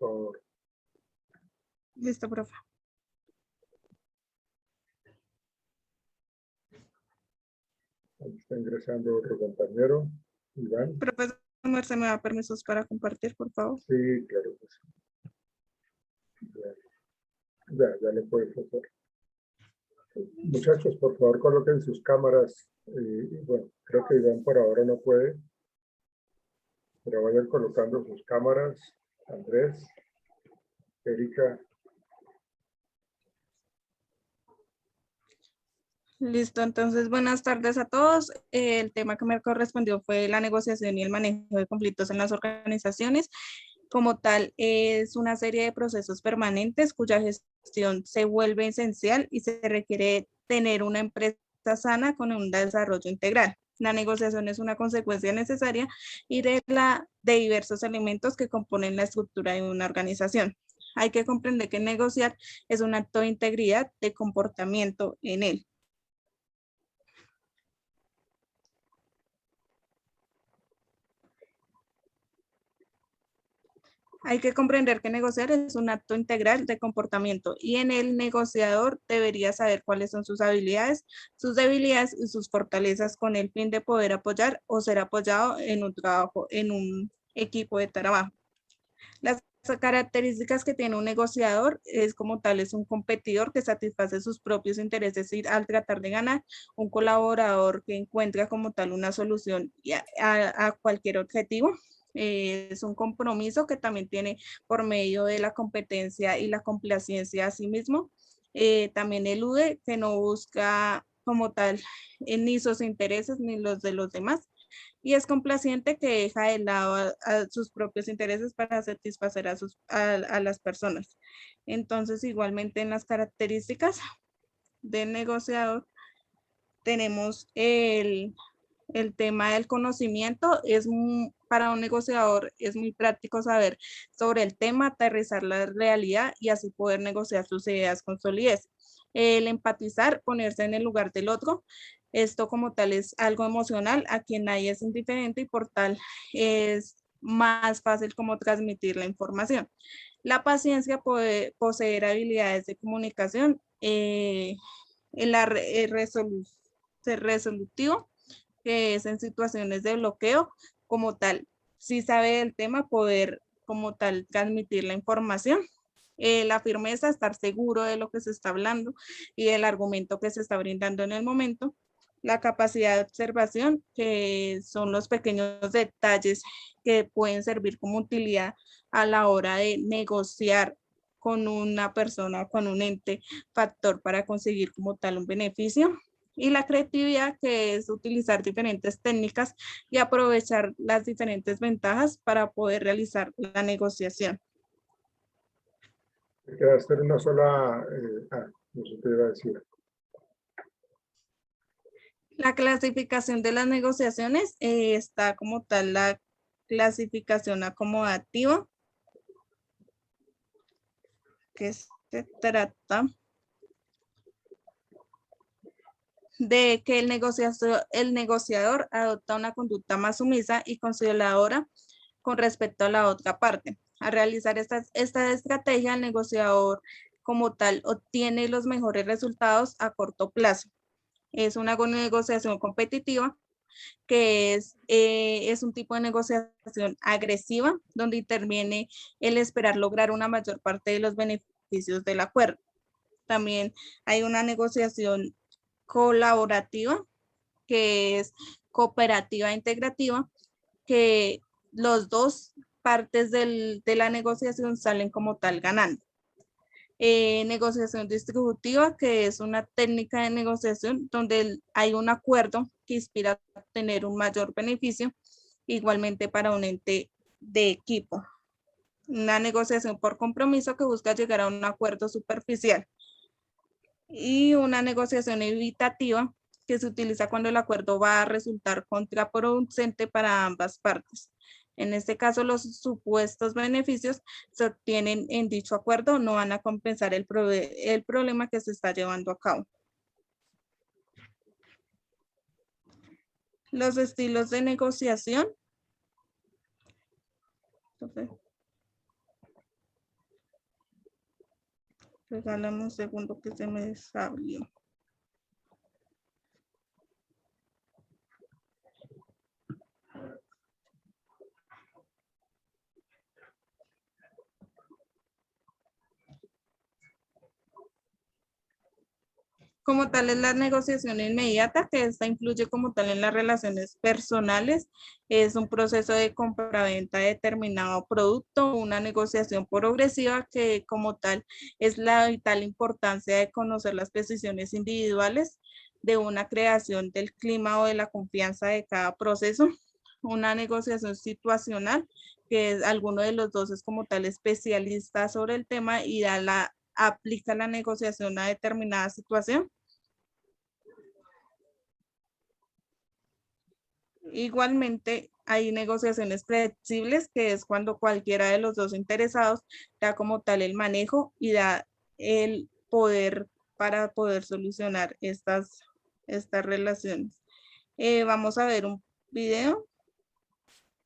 favor. Listo, profe. Ahí está ingresando otro compañero, Iván. Profesor, ¿se me da permisos para compartir, por favor? Sí, claro que sí. Ya le puedes hacer. Muchachos, por favor, coloquen sus cámaras. Bueno, creo que Iván por ahora no puede, pero vayan colocando sus cámaras. Andrés, Erika. Listo, entonces buenas tardes a todos. El tema que me correspondió fue la negociación y el manejo de conflictos en las organizaciones. Como tal, es una serie de procesos permanentes cuya gestión se vuelve esencial y se requiere tener una empresa sana con un desarrollo integral. La negociación es una consecuencia necesaria y regla de diversos elementos que componen la estructura de una organización. Hay que comprender que negociar es un acto de integridad de comportamiento en él. Hay que comprender que negociar es un acto integral de comportamiento y en el negociador debería saber cuáles son sus habilidades, sus debilidades y sus fortalezas con el fin de poder apoyar o ser apoyado en un trabajo, en un equipo de trabajo. Las características que tiene un negociador es como tal, es un competidor que satisface sus propios intereses y al tratar de ganar, un colaborador que encuentra como tal una solución a cualquier objetivo. Es un compromiso que también tiene por medio de la competencia y la complacencia a sí mismo. También elude, que no busca como tal ni sus intereses ni los de los demás, y es complaciente, que deja de lado a sus propios intereses para satisfacer a las personas. Entonces, igualmente en las características del negociador tenemos el tema del conocimiento. Para un negociador es muy práctico saber sobre el tema, aterrizar la realidad y así poder negociar sus ideas con solidez. El empatizar, ponerse en el lugar del otro. Esto como tal es algo emocional, a quien nadie es indiferente y por tal es más fácil como transmitir la información. La paciencia, poseer habilidades de comunicación, ser resolutivo, que es en situaciones de bloqueo, como tal, si sabe del tema, poder como tal transmitir la información. La firmeza, estar seguro de lo que se está hablando y del argumento que se está brindando en el momento. La capacidad de observación, que son los pequeños detalles que pueden servir como utilidad a la hora de negociar con una persona o con un ente factor para conseguir como tal un beneficio. Y la creatividad, que es utilizar diferentes técnicas y aprovechar las diferentes ventajas para poder realizar la negociación. Te quedaste en una sola... no sé qué iba a decir. La clasificación de las negociaciones está como tal la clasificación acomodativa, que se trata de que el negociador adopta una conducta más sumisa y conciliadora con respecto a la otra parte. Al realizar esta estrategia, el negociador como tal obtiene los mejores resultados a corto plazo. Es una negociación competitiva, que es un tipo de negociación agresiva, donde interviene el esperar lograr una mayor parte de los beneficios del acuerdo. También hay una negociación colaborativa, que es cooperativa e integrativa, que los dos partes de la negociación salen como tal ganando. Negociación distributiva, que es una técnica de negociación donde hay un acuerdo que inspira a obtener un mayor beneficio, igualmente para un ente de equipo. Una negociación por compromiso, que busca llegar a un acuerdo superficial. Y una negociación evitativa, que se utiliza cuando el acuerdo va a resultar contraproducente para ambas partes. En este caso, los supuestos beneficios se obtienen en dicho acuerdo no van a compensar el problema que se está llevando a cabo. Los estilos de negociación. Regálame un segundo que se me salió. Como tal es la negociación inmediata, que esta influye como tal en las relaciones personales. Es un proceso de compraventa de determinado producto, una negociación progresiva que como tal es la vital importancia de conocer las decisiones individuales de una creación del clima o de la confianza de cada proceso. Una negociación situacional, que es, alguno de los dos es como tal especialista sobre el tema y aplica la negociación a determinada situación. Igualmente, hay negociaciones flexibles, que es cuando cualquiera de los dos interesados da como tal el manejo y da el poder para poder solucionar estas relaciones. Vamos a ver un video.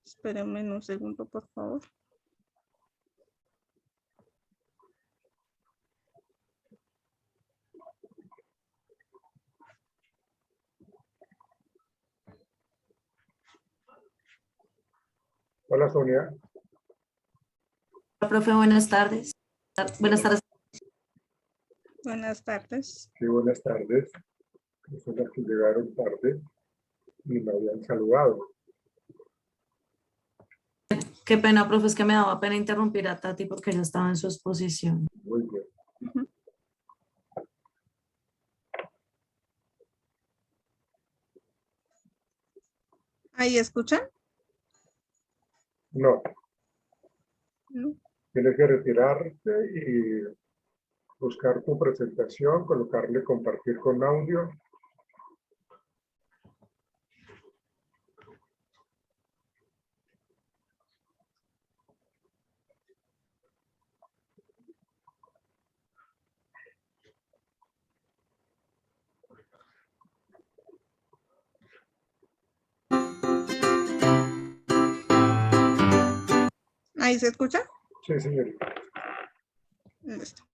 Espérenme un segundo, por favor. Hola, Sonia. Hola, profe, buenas tardes. Buenas tardes. Buenas tardes. Sí, buenas tardes. Son las que llegaron tarde y me habían saludado. Qué pena, profe, es que me daba pena interrumpir a Tati porque ella estaba en su exposición. Muy bien. ¿Ahí escuchan? No, ¿No? tienes que retirarte y buscar tu presentación, colocarle compartir con audio. ¿Ahí se escucha? Sí, señorita. Listo.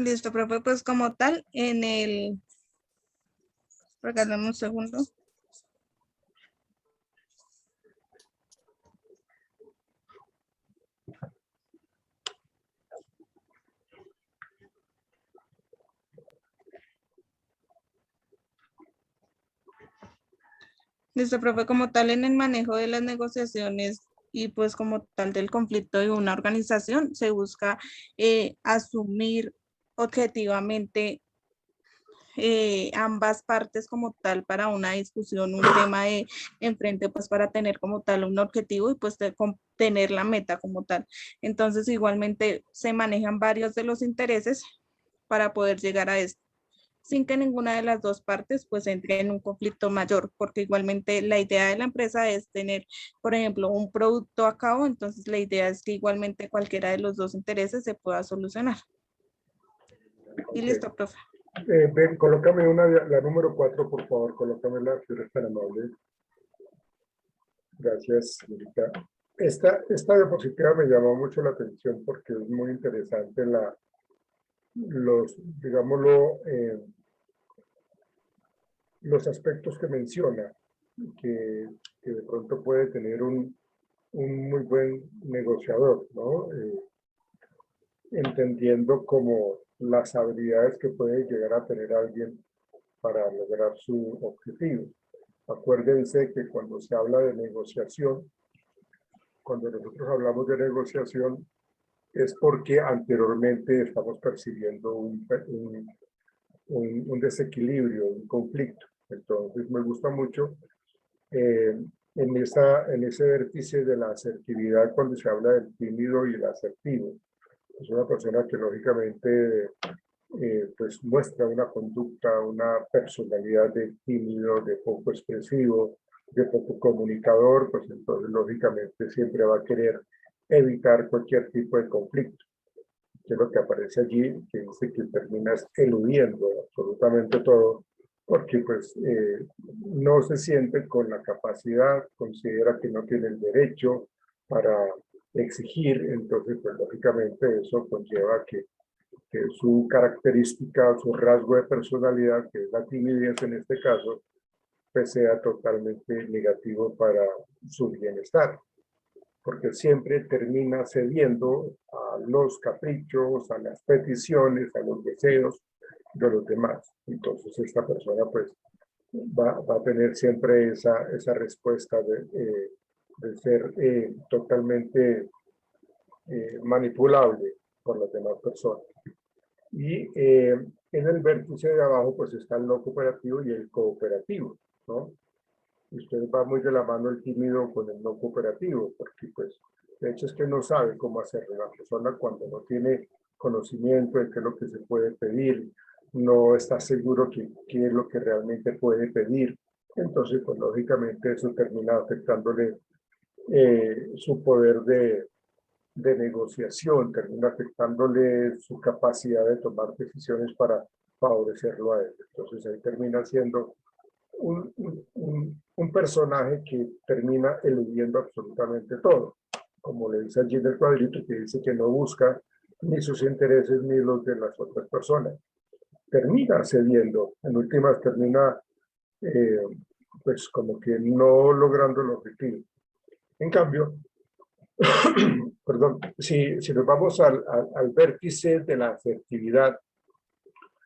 Listo, profe, pues como tal, en el... Regálame un segundo. Listo, profe, como tal en el manejo de las negociaciones y pues como tal del conflicto de una organización, se busca asumir objetivamente ambas partes como tal para una discusión, un tema de enfrente, pues para tener como tal un objetivo y pues tener la meta como tal. Entonces igualmente se manejan varios de los intereses para poder llegar a esto, sin que ninguna de las dos partes pues entre en un conflicto mayor, porque igualmente la idea de la empresa es tener, por ejemplo, un producto a cabo, entonces la idea es que igualmente cualquiera de los dos intereses se pueda solucionar. Y listo, profe. Ven, colócame la número 4, por favor, colócamela, si eres tan amable. Gracias, señorita. Esta diapositiva me llamó mucho la atención porque es muy interesante digámoslo, los aspectos que menciona, que de pronto puede tener un muy buen negociador, ¿no? Entendiendo como las habilidades que puede llegar a tener alguien para lograr su objetivo. Acuérdense que cuando se habla de negociación, cuando nosotros hablamos de negociación, es porque anteriormente estamos percibiendo un desequilibrio, un conflicto. Entonces me gusta mucho en ese vértice de la asertividad cuando se habla del tímido y el asertivo. Es una persona que lógicamente pues muestra una conducta, una personalidad de tímido, de poco expresivo, de poco comunicador, pues entonces lógicamente siempre va a querer evitar cualquier tipo de conflicto, que es lo que aparece allí, que dice que terminas eludiendo absolutamente todo, porque pues no se siente con la capacidad, considera que no tiene el derecho para exigir, entonces pues lógicamente eso conlleva que su característica, su rasgo de personalidad, que es la timidez en este caso, pues sea totalmente negativo para su bienestar, porque siempre termina cediendo a los caprichos, a las peticiones, a los deseos de los demás. Entonces esta persona pues va a tener siempre esa respuesta de ser totalmente manipulable por las demás personas. Y en el vértice de abajo pues está el no cooperativo y el cooperativo, ¿no? Usted va muy de la mano el tímido con el no cooperativo, porque pues de hecho es que no sabe cómo hacerlo. La persona cuando no tiene conocimiento de qué es lo que se puede pedir, no está seguro qué es lo que realmente puede pedir. Entonces, pues lógicamente eso termina afectándole su poder de negociación, termina afectándole su capacidad de tomar decisiones para favorecerlo a él. Entonces ahí termina siendo un personaje que termina eludiendo absolutamente todo. Como le dice allí en el cuadrito, que dice que no busca ni sus intereses ni los de las otras personas. Termina cediendo, en últimas termina pues como que no logrando el objetivo. En cambio, perdón, si nos vamos al vértice de la asertividad,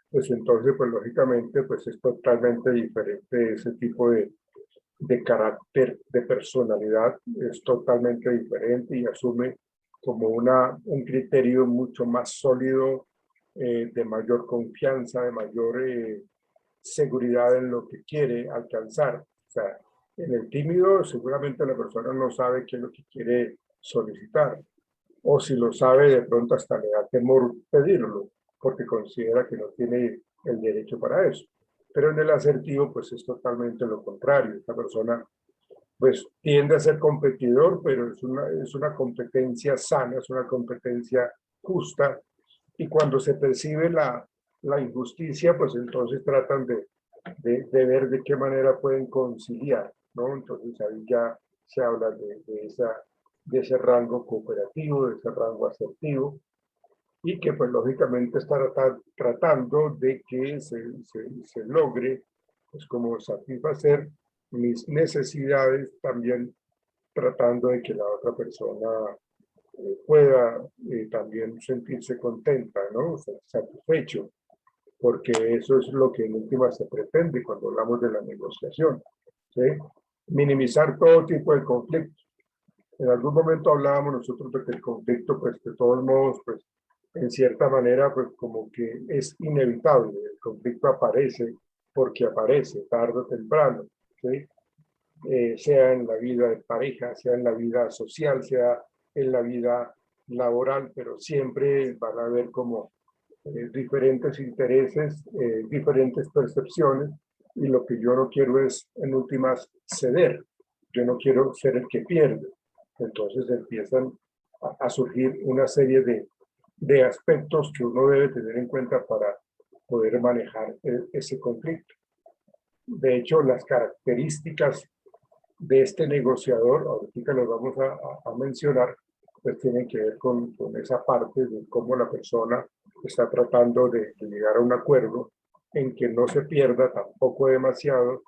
pues entonces, pues lógicamente, pues es totalmente diferente ese tipo de carácter, de personalidad, es totalmente diferente y asume como un criterio mucho más sólido, de mayor confianza, de mayor seguridad en lo que quiere alcanzar. O sea, en el tímido seguramente la persona no sabe qué es lo que quiere solicitar, o si lo sabe de pronto hasta le da temor pedirlo, porque considera que no tiene el derecho para eso. Pero en el asertivo pues es totalmente lo contrario. Esta persona pues tiende a ser competidor, pero es una competencia sana, es una competencia justa, y cuando se percibe la injusticia, pues entonces tratan de ver de qué manera pueden conciliar, ¿no? Entonces ahí ya se habla de ese rango cooperativo, de ese rango asertivo, y que pues lógicamente está tratando de que se logre pues como satisfacer mis necesidades, también tratando de que la otra persona pueda también sentirse contenta, ¿no? Satisfecho, porque eso es lo que en última se pretende cuando hablamos de la negociación, ¿sí? Minimizar todo tipo de conflicto. En algún momento hablábamos nosotros de que el conflicto, pues de todos modos, pues en cierta manera, pues como que es inevitable. El conflicto aparece porque aparece tarde o temprano, ¿sí? Sea en la vida de pareja, sea en la vida social, sea en la vida laboral, pero siempre van a haber como diferentes intereses, diferentes percepciones, y lo que yo no quiero es, en últimas, ceder. Yo no quiero ser el que pierde. Entonces empiezan a surgir una serie de aspectos que uno debe tener en cuenta para poder manejar ese conflicto. De hecho, las características de este negociador, ahorita los vamos a mencionar, pues tienen que ver con esa parte de cómo la persona está tratando de llegar a un acuerdo en que no se pierda tampoco demasiado,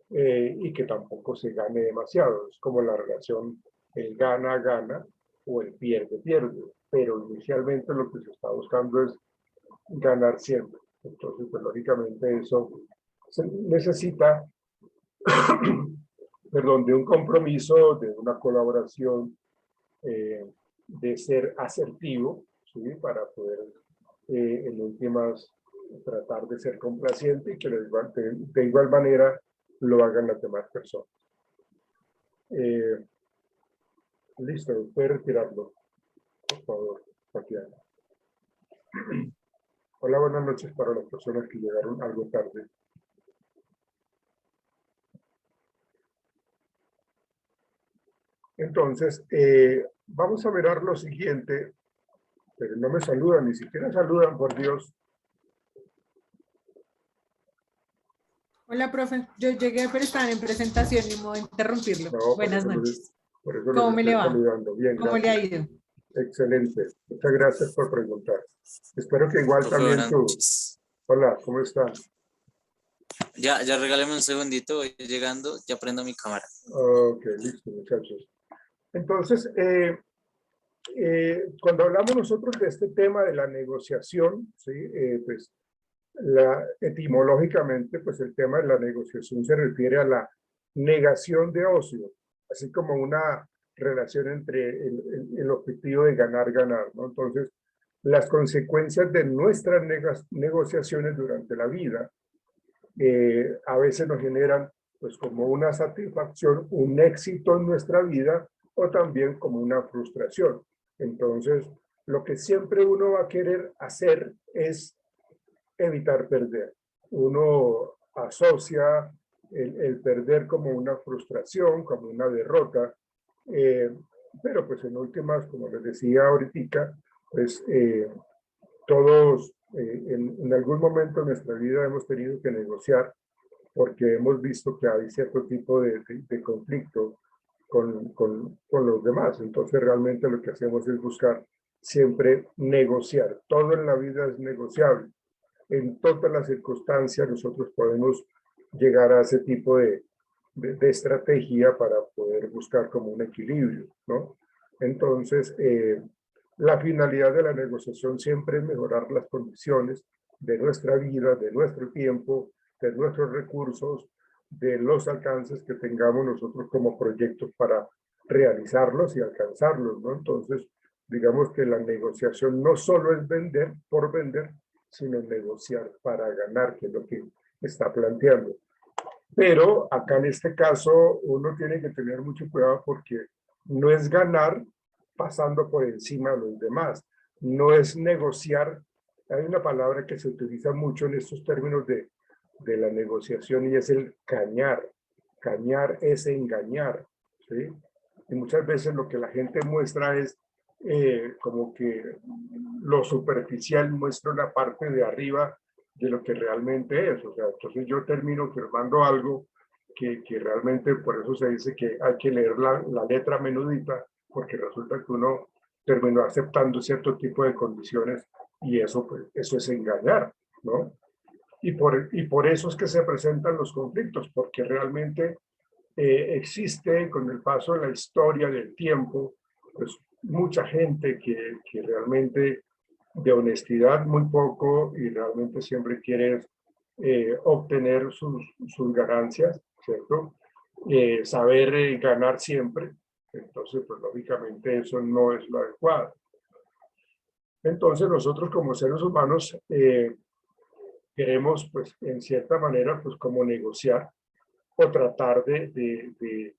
y que tampoco se gane demasiado. Es como la relación el gana-gana o el pierde-pierde, pero inicialmente lo que se está buscando es ganar siempre. Entonces, pues lógicamente eso se necesita perdón, de un compromiso, de una colaboración, de ser asertivo, ¿sí? Para poder, en últimas, tratar de ser complaciente y que de igual manera lo hagan las demás personas. Listo, puede retirarlo, por favor, Tatiana. Hola, buenas noches para las personas que llegaron algo tarde. Entonces, vamos a mirar lo siguiente, pero no me saludan, ni siquiera saludan, por Dios. Hola, profe. Yo llegué, pero estaban en presentación y me voy a interrumpirlo. No, Buenas noches. por eso ¿Cómo los me le estoy va? saludando. Bien, ¿Cómo le ha gracias. ido? Excelente. Muchas gracias por preguntar. Espero que igual Profe, también buenas tú. noches. Hola, ¿cómo están? Ya regáleme un segundito, voy llegando, ya prendo mi cámara. Ok, listo, muchachos. Entonces, cuando hablamos nosotros de este tema de la negociación, ¿sí? Pues Etimológicamente, pues el tema de la negociación se refiere a la negación de ocio, así como una relación entre el objetivo de ganar, ¿no? Entonces, las consecuencias de nuestras negociaciones durante la vida a veces nos generan pues como una satisfacción, un éxito en nuestra vida o también como una frustración. Entonces, lo que siempre uno va a querer hacer es evitar perder. Uno asocia el perder como una frustración, como una derrota, pero pues en últimas, como les decía ahorita, pues todos en algún momento de nuestra vida hemos tenido que negociar porque hemos visto que hay cierto tipo de conflicto con los demás. Entonces realmente lo que hacemos es buscar siempre negociar. Todo en la vida es negociable. En todas las circunstancias nosotros podemos llegar a ese tipo de estrategia para poder buscar como un equilibrio, ¿no? Entonces, la finalidad de la negociación siempre es mejorar las condiciones de nuestra vida, de nuestro tiempo, de nuestros recursos, de los alcances que tengamos nosotros como proyectos para realizarlos y alcanzarlos, ¿no? Entonces, digamos que la negociación no solo es vender por vender, sino negociar para ganar, que es lo que está planteando. Pero acá en este caso uno tiene que tener mucho cuidado porque no es ganar pasando por encima de los demás, no es negociar. Hay una palabra que se utiliza mucho en estos términos de la negociación y es el cañar. Cañar es engañar, ¿sí? Y muchas veces lo que la gente muestra es como que lo superficial muestra una parte de arriba de lo que realmente es. O sea, entonces yo termino firmando algo que realmente, por eso se dice que hay que leer la letra menudita, porque resulta que uno terminó aceptando cierto tipo de condiciones y eso, pues, eso es engañar, ¿no? Y por eso es que se presentan los conflictos, porque realmente existe con el paso de la historia, del tiempo, pues mucha gente que realmente de honestidad muy poco y realmente siempre quiere obtener sus ganancias, ¿cierto? Saber ganar siempre. Entonces, pues lógicamente eso no es lo adecuado. Entonces nosotros como seres humanos queremos, pues en cierta manera, pues como negociar o tratar de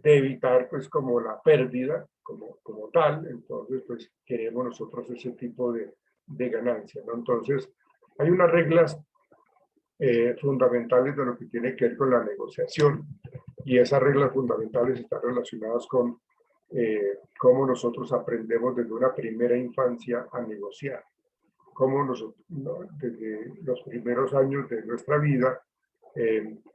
evitar pues como la pérdida como tal. Entonces pues queremos nosotros ese tipo de ganancia, ¿no? Entonces hay unas reglas fundamentales de lo que tiene que ver con la negociación y esas reglas fundamentales están relacionadas con cómo nosotros aprendemos desde una primera infancia a negociar, cómo nosotros desde los primeros años de nuestra vida,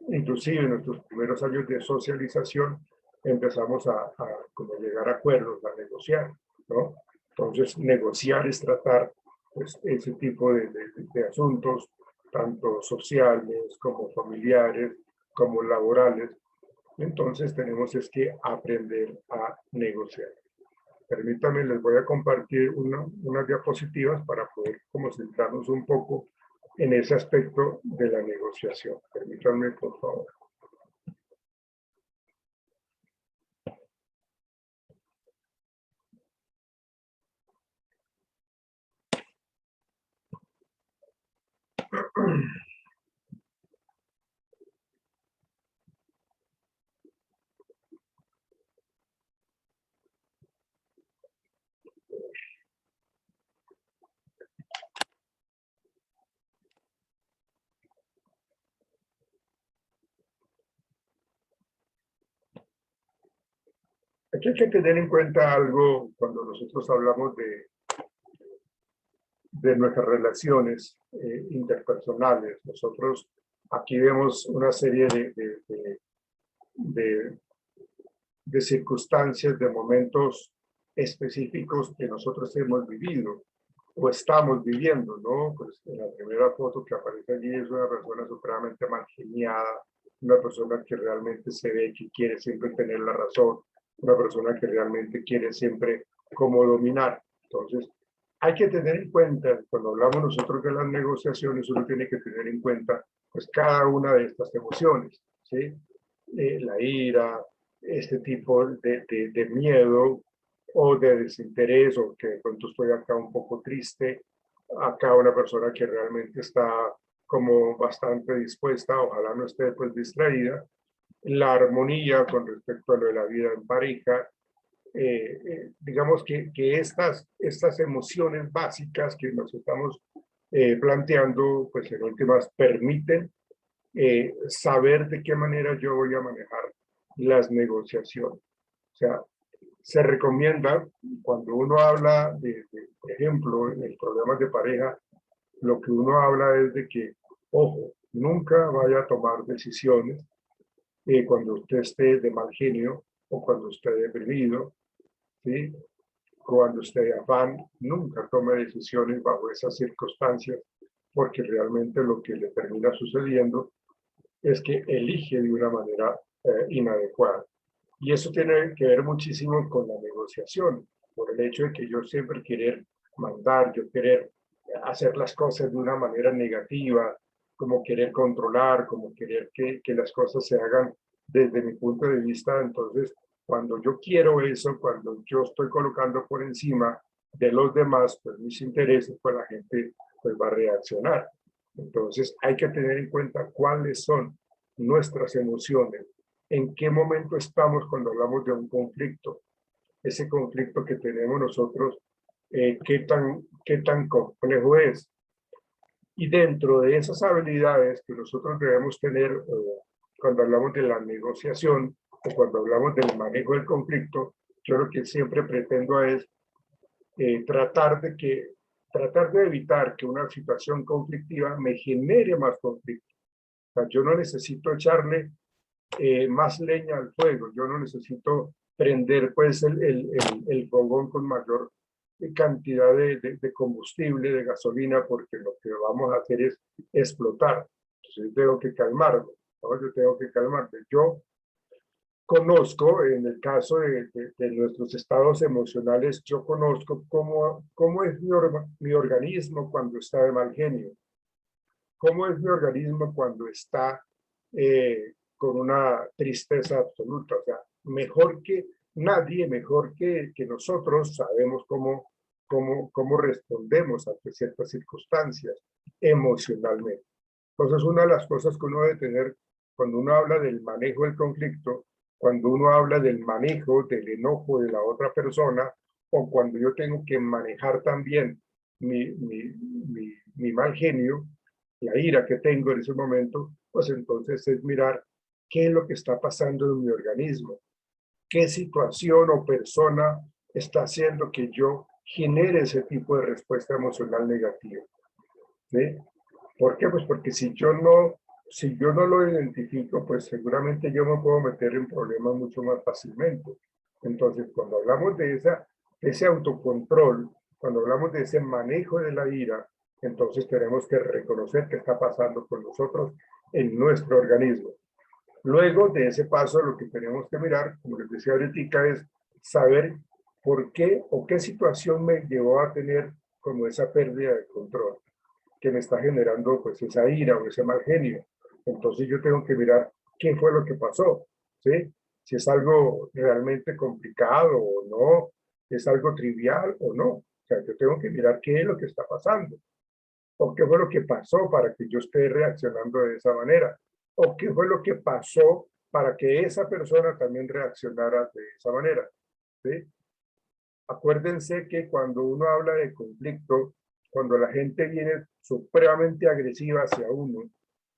inclusive en nuestros primeros años de socialización, empezamos a como llegar a acuerdos, a negociar, ¿no? Entonces, negociar es tratar pues, ese tipo de asuntos, tanto sociales como familiares, como laborales. Entonces, tenemos es que aprender a negociar. Permítanme, les voy a compartir unas diapositivas para poder como centrarnos un poco en ese aspecto de la negociación. Permítanme, por favor. Aquí hay que tener en cuenta algo cuando nosotros hablamos de nuestras relaciones interpersonales. Nosotros aquí vemos una serie de circunstancias, de momentos específicos que nosotros hemos vivido o estamos viviendo, ¿no? Pues en la primera foto que aparece allí es una persona supremamente malgeniada, una persona que realmente se ve que quiere siempre tener la razón, una persona que realmente quiere siempre como dominar. Entonces, hay que tener en cuenta, cuando hablamos nosotros de las negociaciones, uno tiene que tener en cuenta pues cada una de estas emociones, ¿sí? La ira, este tipo de miedo o de desinterés, o que de pronto estoy acá un poco triste, acá una persona que realmente está como bastante dispuesta, ojalá no esté pues distraída, la armonía con respecto a lo de la vida en pareja, digamos que estas emociones básicas que nos estamos planteando, pues en últimas permiten saber de qué manera yo voy a manejar las negociaciones. O sea, se recomienda cuando uno habla por ejemplo, en problemas de pareja, lo que uno habla es de que, ojo, nunca vaya a tomar decisiones cuando usted esté de mal genio o cuando esté deprimido, ¿sí? Cuando esté de afán, nunca tome decisiones bajo esas circunstancias, porque realmente lo que le termina sucediendo es que elige de una manera inadecuada. Y eso tiene que ver muchísimo con la negociación, por el hecho de que yo siempre querer mandar, yo querer hacer las cosas de una manera negativa, como querer controlar, como querer que las cosas se hagan desde mi punto de vista. Entonces, cuando yo quiero eso, cuando yo estoy colocando por encima de los demás, pues mis intereses, pues la gente pues va a reaccionar. Entonces, hay que tener en cuenta cuáles son nuestras emociones, en qué momento estamos cuando hablamos de un conflicto, ese conflicto que tenemos nosotros, qué tan complejo es. Y dentro de esas habilidades que nosotros debemos tener cuando hablamos de la negociación o cuando hablamos del manejo del conflicto, yo lo que siempre pretendo es tratar de evitar que una situación conflictiva me genere más conflicto. O sea, yo no necesito echarle más leña al fuego, yo no necesito prender pues el fogón con mayor cantidad de combustible, de gasolina, porque lo que vamos a hacer es explotar. Entonces yo tengo que calmarme, ¿no? Yo tengo que calmarme. Yo conozco, en el caso de nuestros estados emocionales, yo conozco cómo es mi organismo cuando está de mal genio, cómo es mi organismo cuando está con una tristeza absoluta. O sea, mejor que nadie, mejor que nosotros, sabemos cómo respondemos ante ciertas circunstancias emocionalmente. Entonces, una de las cosas que uno debe tener cuando uno habla del manejo del conflicto, cuando uno habla del manejo del enojo de la otra persona, o cuando yo tengo que manejar también mi mal genio, la ira que tengo en ese momento, pues entonces es mirar qué es lo que está pasando en mi organismo, qué situación o persona está haciendo que yo genere ese tipo de respuesta emocional negativa. ¿Sí? ¿Por qué? Pues porque si yo no lo identifico, pues seguramente yo me puedo meter en problemas mucho más fácilmente. Entonces, cuando hablamos de ese autocontrol, cuando hablamos de ese manejo de la ira, entonces tenemos que reconocer qué está pasando con nosotros en nuestro organismo. Luego de ese paso, lo que tenemos que mirar, como les decía ahorita, es saber por qué o qué situación me llevó a tener como esa pérdida de control, que me está generando pues esa ira o ese mal genio. Entonces yo tengo que mirar qué fue lo que pasó, ¿sí? Si es algo realmente complicado o no, es algo trivial o no. O sea, yo tengo que mirar qué es lo que está pasando, o qué fue lo que pasó para que yo esté reaccionando de esa manera, o qué fue lo que pasó para que esa persona también reaccionara de esa manera, ¿sí? Acuérdense que cuando uno habla de conflicto, cuando la gente viene supremamente agresiva hacia uno,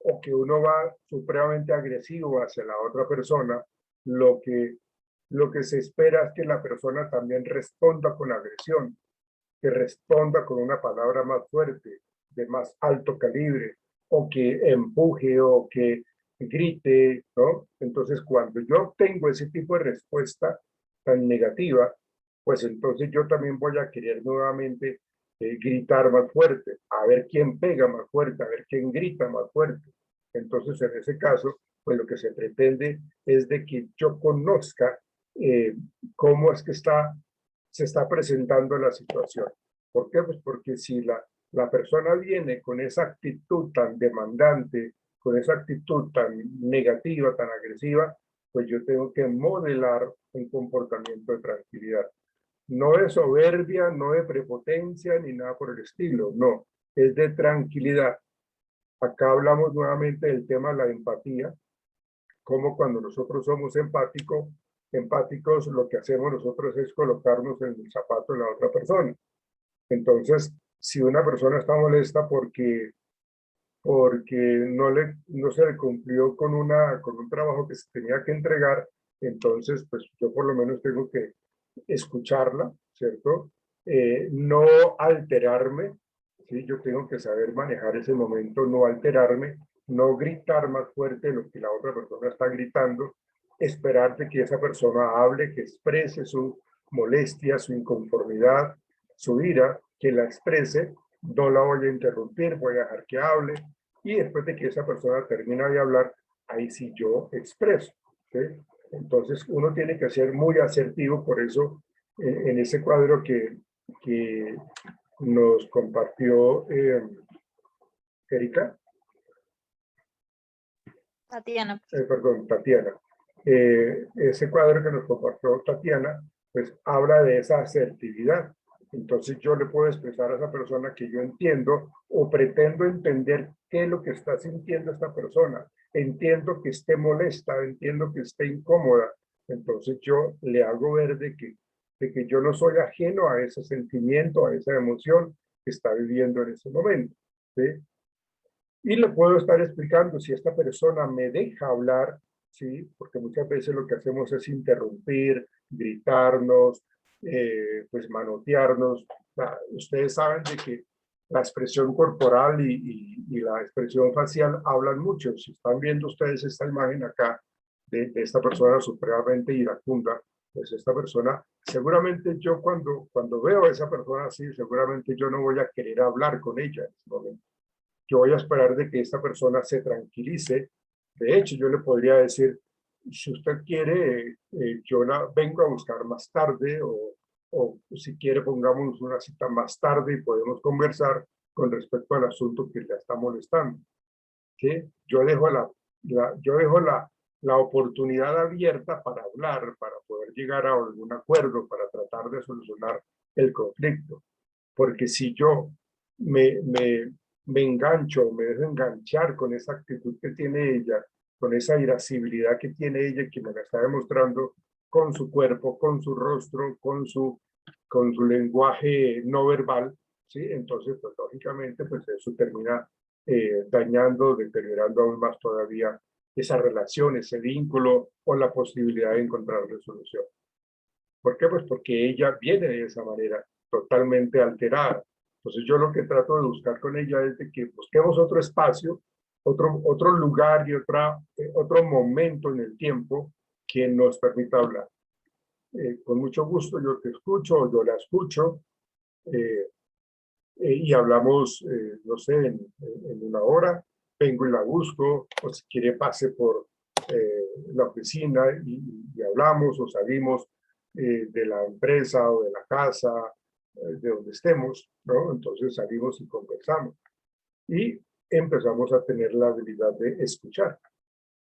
o que uno va supremamente agresivo hacia la otra persona, lo que se espera es que la persona también responda con agresión, que responda con una palabra más fuerte, de más alto calibre, o que empuje o que grite, ¿no? Entonces, cuando yo tengo ese tipo de respuesta tan negativa, pues entonces yo también voy a querer nuevamente gritar más fuerte, a ver quién pega más fuerte, a ver quién grita más fuerte. Entonces, en ese caso, pues lo que se pretende es de que yo conozca cómo es que se está presentando la situación. ¿Por qué? Pues porque si la persona viene con esa actitud tan demandante, con esa actitud tan negativa, tan agresiva, pues yo tengo que modelar un comportamiento de tranquilidad. No de soberbia, no de prepotencia, ni nada por el estilo, no, es de tranquilidad. Acá hablamos nuevamente del tema de la empatía, como cuando nosotros somos empáticos, lo que hacemos nosotros es colocarnos en el zapato de la otra persona. Entonces, si una persona está molesta porque no se le cumplió con un trabajo que se tenía que entregar, entonces, pues yo por lo menos tengo que escucharla, ¿cierto? No alterarme, ¿sí? Yo tengo que saber manejar ese momento, no alterarme, no gritar más fuerte de lo que la otra persona está gritando, esperar de que esa persona hable, que exprese su molestia, su inconformidad, su ira, que la exprese, no la voy a interrumpir, voy a dejar que hable, y después de que esa persona termina de hablar, ahí sí yo expreso, ¿sí? Entonces uno tiene que ser muy asertivo, por eso en ese cuadro que nos compartió Erika, Tatiana. perdón, Tatiana, ese cuadro que nos compartió Tatiana, pues habla de esa asertividad. Entonces yo le puedo expresar a esa persona que yo entiendo o pretendo entender qué es lo que está sintiendo esta persona. Entiendo que esté molesta, entiendo que esté incómoda. Entonces yo le hago ver de que yo no soy ajeno a ese sentimiento, a esa emoción que está viviendo en ese momento, ¿sí? Y le puedo estar explicando si esta persona me deja hablar, ¿sí? Porque muchas veces lo que hacemos es interrumpir, gritarnos, pues manotearnos. Ustedes saben de que la expresión corporal y la expresión facial hablan mucho. Si están viendo ustedes esta imagen acá de esta persona supremamente iracunda, pues esta persona, seguramente yo cuando veo a esa persona así, seguramente yo no voy a querer hablar con ella en ese momento. Yo voy a esperar de que esta persona se tranquilice. De hecho, yo le podría decir, si usted quiere, yo la vengo a buscar más tarde o si quiere pongamos una cita más tarde y podemos conversar con respecto al asunto que le está molestando. ¿Sí? Yo dejo la oportunidad abierta para hablar, para poder llegar a algún acuerdo, para tratar de solucionar el conflicto. Porque si yo me engancho, me dejo enganchar con esa actitud que tiene ella, con esa irascibilidad que tiene ella, que me la está demostrando con su cuerpo, con su rostro, con su lenguaje no verbal, ¿sí? Entonces, pues lógicamente, pues eso termina dañando, deteriorando aún más todavía esa relación, ese vínculo o la posibilidad de encontrar resolución. ¿Por qué? Pues porque ella viene de esa manera, totalmente alterada. Entonces yo lo que trato de buscar con ella es de que busquemos otro espacio, otro lugar y otro momento en el tiempo que nos permita hablar. Con mucho gusto yo te escucho, yo la escucho y hablamos, no sé, en una hora, vengo y la busco, o si quiere pase por la oficina y hablamos o salimos de la empresa o de la casa, de donde estemos, ¿no? Entonces salimos y conversamos. Y empezamos a tener la habilidad de escuchar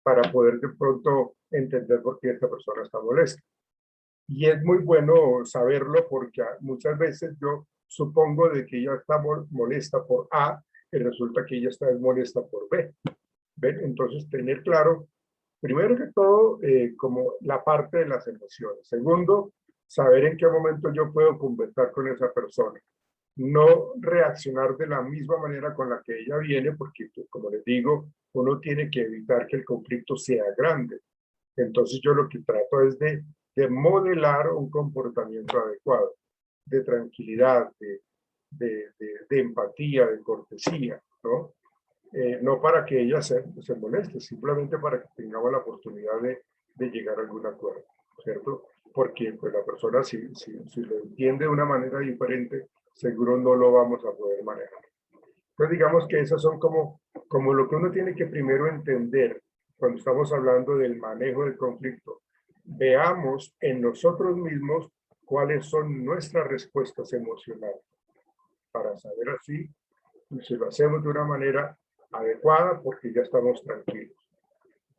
para poder de pronto entender por qué esta persona está molesta. Y es muy bueno saberlo porque muchas veces yo supongo de que ella está molesta por A y resulta que ella está molesta por B. ¿Ven? Entonces tener claro, primero que todo, como la parte de las emociones. Segundo, saber en qué momento yo puedo conversar con esa persona. No reaccionar de la misma manera con la que ella viene, porque, pues, como les digo, uno tiene que evitar que el conflicto sea grande. Entonces yo lo que trato es de modelar un comportamiento adecuado, de tranquilidad, de empatía, de cortesía, ¿no? No para que ella se moleste, simplemente para que tengamos la oportunidad de llegar a algún acuerdo, ¿cierto? Porque pues, la persona, si lo entiende de una manera diferente, seguro no lo vamos a poder manejar. Entonces, digamos que esas son como lo que uno tiene que primero entender cuando estamos hablando del manejo del conflicto. Veamos en nosotros mismos cuáles son nuestras respuestas emocionales. para saber así si lo hacemos de una manera adecuada porque ya estamos tranquilos.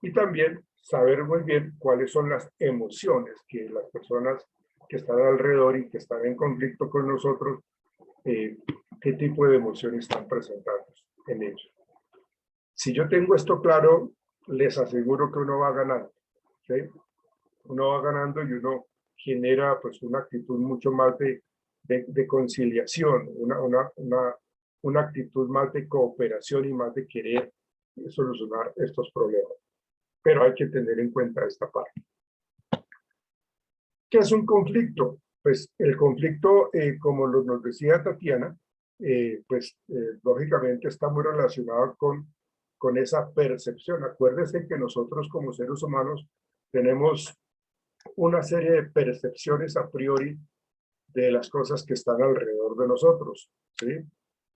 Y también saber muy bien cuáles son las emociones que las personas que están alrededor y que están en conflicto con nosotros, qué tipo de emociones están presentando en ellos. Si yo tengo esto claro, les aseguro que uno va ganando, ¿sí? Uno va ganando y uno genera pues una actitud mucho más de conciliación, una actitud más de cooperación y más de querer solucionar estos problemas. Pero hay que tener en cuenta esta parte. ¿Qué es un conflicto? Pues el conflicto, como nos decía Tatiana, lógicamente está muy relacionado con esa percepción. Acuérdense que nosotros como seres humanos tenemos una serie de percepciones a priori de las cosas que están alrededor de nosotros, ¿sí?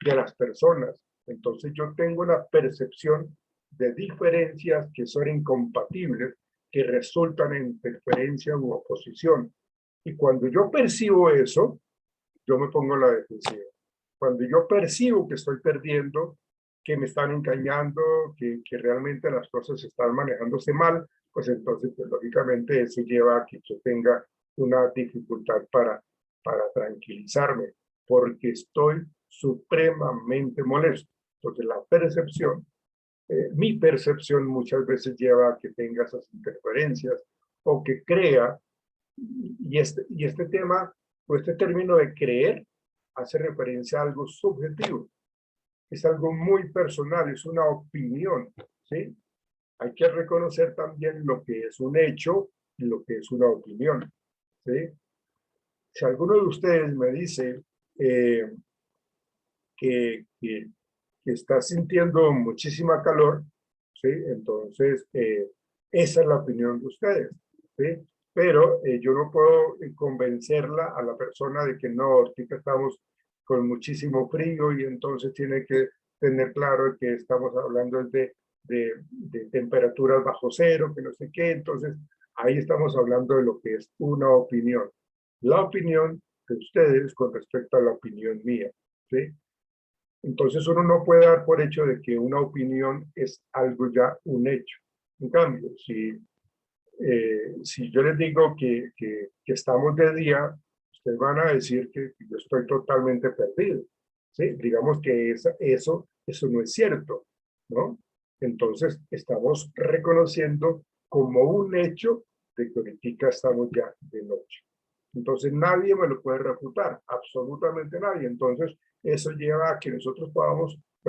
De las personas. Entonces yo tengo una percepción de diferencias que son incompatibles, que resultan en interferencia u oposición. Y cuando yo percibo eso, yo me pongo a la defensiva. Cuando yo percibo que estoy perdiendo, que me están engañando, que realmente las cosas están manejándose mal, pues entonces, pues, lógicamente, eso lleva a que yo tenga una dificultad para tranquilizarme, porque estoy supremamente molesto. Entonces, la percepción, mi percepción muchas veces lleva a que tenga esas interferencias o que crea, y este tema, o este término de creer, hace referencia a algo subjetivo. Es algo muy personal, es una opinión, ¿sí? Hay que reconocer también lo que es un hecho y lo que es una opinión, ¿sí? Si alguno de ustedes me dice que está sintiendo muchísima calor, ¿sí? Entonces, esa es la opinión de ustedes, ¿sí? Pero yo no puedo convencerla a la persona de que no, ahorita estamos con muchísimo frío y entonces tiene que tener claro que estamos hablando de temperaturas bajo cero, que no sé qué. Entonces, ahí estamos hablando de lo que es una opinión. La opinión de ustedes con respecto a la opinión mía, ¿sí? Entonces uno no puede dar por hecho de que una opinión es algo ya un hecho. En cambio, si yo les digo que estamos de día, ustedes van a decir que yo estoy totalmente perdido, ¿sí? Digamos que eso no es cierto, ¿no? Entonces estamos reconociendo como un hecho de que ahorita estamos ya de noche. Entonces nadie me lo puede refutar, absolutamente nadie. Entonces eso lleva a que nosotros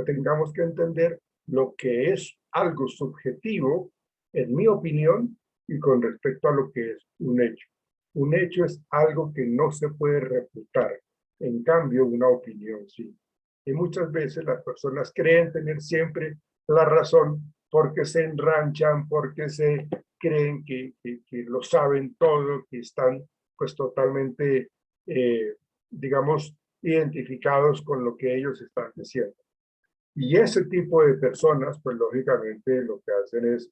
tengamos que entender lo que es algo subjetivo, en mi opinión, y con respecto a lo que es un hecho. Un hecho es algo que no se puede refutar. En cambio, una opinión sí. Y muchas veces las personas creen tener siempre la razón porque se enranchan, porque se creen que lo saben todo, que están pues totalmente, digamos, identificados con lo que ellos están diciendo. Y ese tipo de personas, pues lógicamente lo que hacen es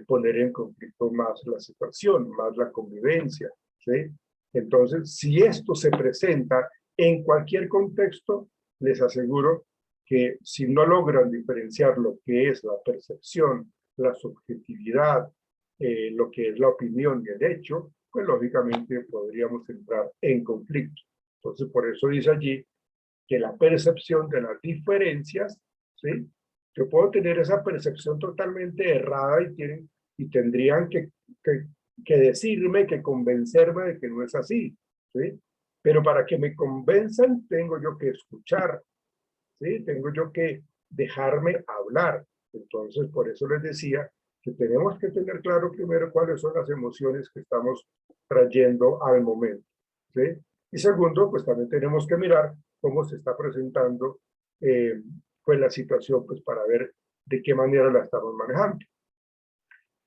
poner en conflicto más la situación, más la convivencia, ¿sí? Entonces, si esto se presenta en cualquier contexto, les aseguro que si no logran diferenciar lo que es la percepción, la subjetividad, lo que es la opinión y el hecho, pues lógicamente podríamos entrar en conflicto. Entonces, por eso dice allí que la percepción de las diferencias, ¿sí? Yo puedo tener esa percepción totalmente errada y tendrían que decirme, que convencerme de que no es así, ¿sí? Pero para que me convenzan, tengo yo que escuchar, ¿sí? Tengo yo que dejarme hablar. Entonces, por eso les decía que tenemos que tener claro primero cuáles son las emociones que estamos trayendo al momento, ¿sí? Y segundo, pues también tenemos que mirar cómo se está presentando pues la situación, pues para ver de qué manera la estamos manejando.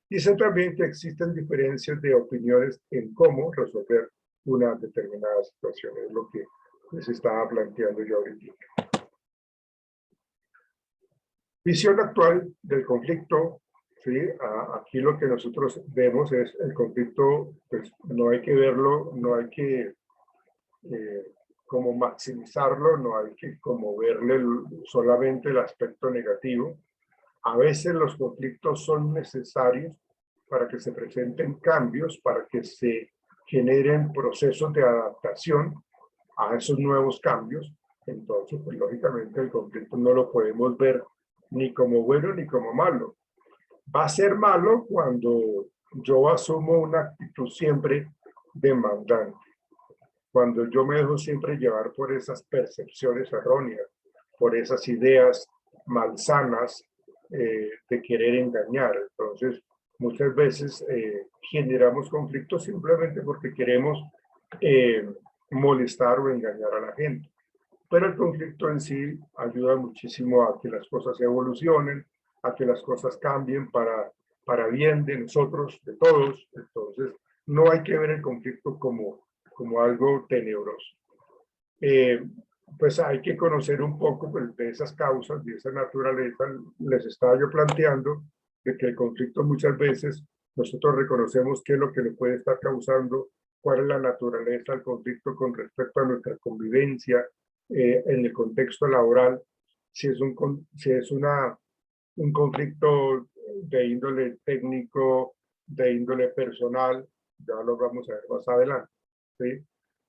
Dice también que existen diferencias de opiniones en cómo resolver una determinada situación, es lo que les estaba planteando yo ahorita. Visión actual del conflicto, ¿sí? Aquí lo que nosotros vemos es el conflicto, pues no hay que verlo, no hay que como maximizarlo, no hay que como verle solamente el aspecto negativo. A veces los conflictos son necesarios para que se presenten cambios, para que se generen procesos de adaptación a esos nuevos cambios. Entonces, pues lógicamente el conflicto no lo podemos ver ni como bueno ni como malo. Va a ser malo cuando yo asumo una actitud siempre demandante, cuando yo me dejo siempre llevar por esas percepciones erróneas, por esas ideas malsanas de querer engañar. Entonces, muchas veces generamos conflictos simplemente porque queremos molestar o engañar a la gente. Pero el conflicto en sí ayuda muchísimo a que las cosas evolucionen, a que las cosas cambien para bien de nosotros, de todos. Entonces, no hay que ver el conflicto como algo tenebroso. Pues hay que conocer un poco pues, de esas causas, de esa naturaleza. Les estaba yo planteando de que el conflicto muchas veces nosotros reconocemos qué es lo que le puede estar causando, cuál es la naturaleza del conflicto con respecto a nuestra convivencia en el contexto laboral, si es un conflicto de índole técnico, de índole personal, ya lo vamos a ver más adelante, ¿sí?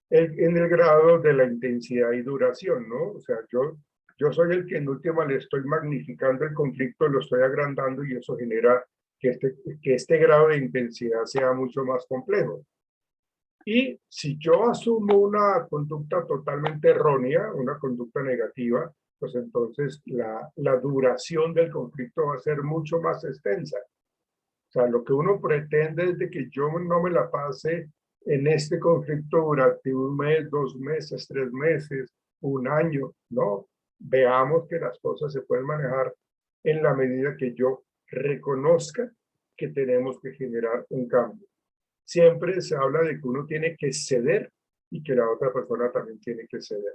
En el grado de la intensidad y duración, ¿no? O sea, yo soy el que en última le estoy magnificando el conflicto, lo estoy agrandando y eso genera que este grado de intensidad sea mucho más complejo. Y si yo asumo una conducta totalmente errónea, una conducta negativa, pues entonces la duración del conflicto va a ser mucho más extensa. O sea, lo que uno pretende es de que yo no me la pase en este conflicto durante un mes, 2 meses, 3 meses, un año, ¿no? Veamos que las cosas se pueden manejar en la medida que yo reconozca que tenemos que generar un cambio. Siempre se habla de que uno tiene que ceder y que la otra persona también tiene que ceder.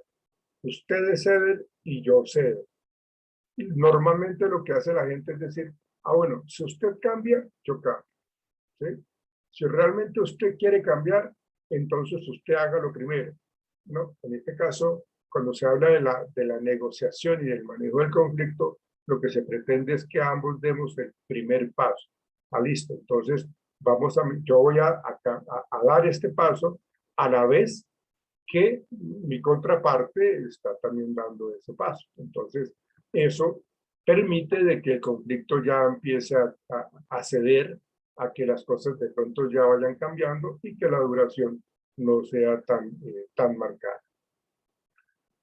Ustedes ceden y yo cedo. Normalmente lo que hace la gente es decir, bueno, si usted cambia, yo cambio. ¿Sí? Si realmente usted quiere cambiar, entonces usted haga lo primero, ¿no? En este caso, cuando se habla de la negociación y del manejo del conflicto, lo que se pretende es que ambos demos el primer paso. Listo, entonces yo voy a dar este paso a la vez que mi contraparte está también dando ese paso. Entonces, eso permite de que el conflicto ya empiece a ceder, a que las cosas de pronto ya vayan cambiando y que la duración no sea tan marcada.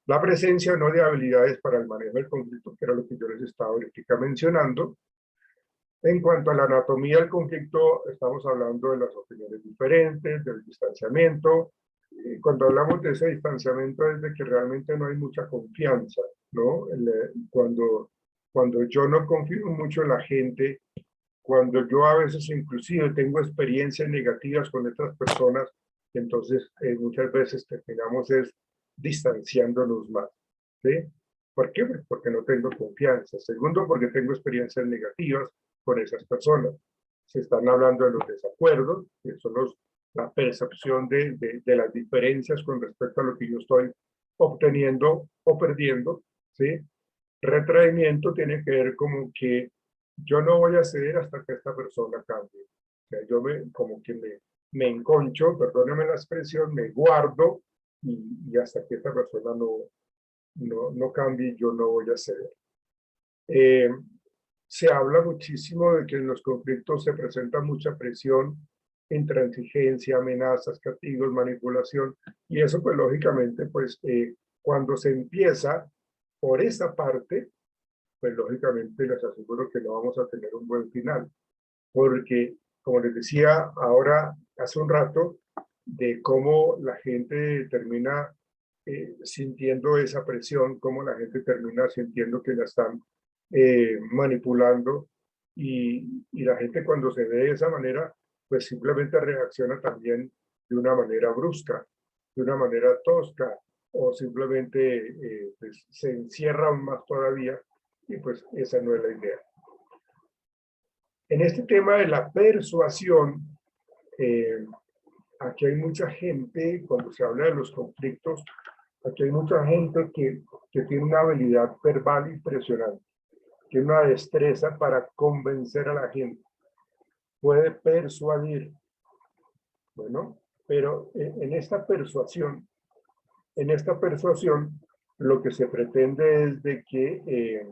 La presencia no de habilidades para el manejo del conflicto, que era lo que yo les estaba ahorita mencionando. En cuanto a la anatomía del conflicto, estamos hablando de las opiniones diferentes, del distanciamiento. Cuando hablamos de ese distanciamiento es de que realmente no hay mucha confianza, ¿no? Cuando yo no confío mucho en la gente, cuando yo a veces inclusive tengo experiencias negativas con estas personas, entonces muchas veces terminamos distanciándonos más, ¿sí? ¿Por qué? Porque no tengo confianza. Segundo, porque tengo experiencias negativas con esas personas. Se están hablando de los desacuerdos, que son la percepción de las diferencias con respecto a lo que yo estoy obteniendo o perdiendo, ¿sí? Retraimiento tiene que ver como que yo no voy a ceder hasta que esta persona cambie. O sea, yo como que me enconcho, perdóneme la expresión, me guardo y hasta que esta persona no cambie, yo no voy a ceder. Se habla muchísimo de que en los conflictos se presenta mucha presión, intransigencia, amenazas, castigos, manipulación, y eso pues lógicamente pues cuando se empieza por esa parte, pues lógicamente les aseguro que no vamos a tener un buen final, porque como les decía ahora hace un rato, de cómo la gente termina sintiendo esa presión, cómo la gente termina sintiendo que la están manipulando y la gente cuando se ve de esa manera, pues simplemente reacciona también de una manera brusca, de una manera tosca o simplemente pues, se encierra aún más todavía y pues esa no es la idea. En este tema de la persuasión, aquí hay mucha gente, cuando se habla de los conflictos, Aquí hay mucha gente que tiene una habilidad verbal impresionante, tiene una destreza para convencer a la gente, puede persuadir. Bueno, pero en esta persuasión, lo que se pretende es de que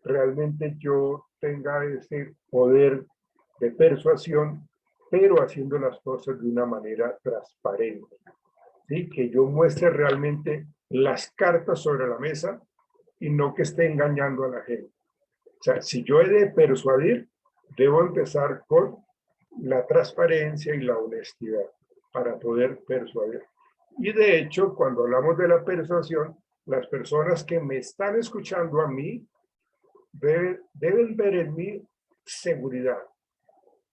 realmente yo tenga ese poder de persuasión, pero haciendo las cosas de una manera transparente, ¿sí? Que yo muestre realmente las cartas sobre la mesa y no que esté engañando a la gente. O sea, si yo he de persuadir, debo empezar con la transparencia y la honestidad para poder persuadir. Y de hecho, cuando hablamos de la persuasión, las personas que me están escuchando a mí deben ver en mí seguridad.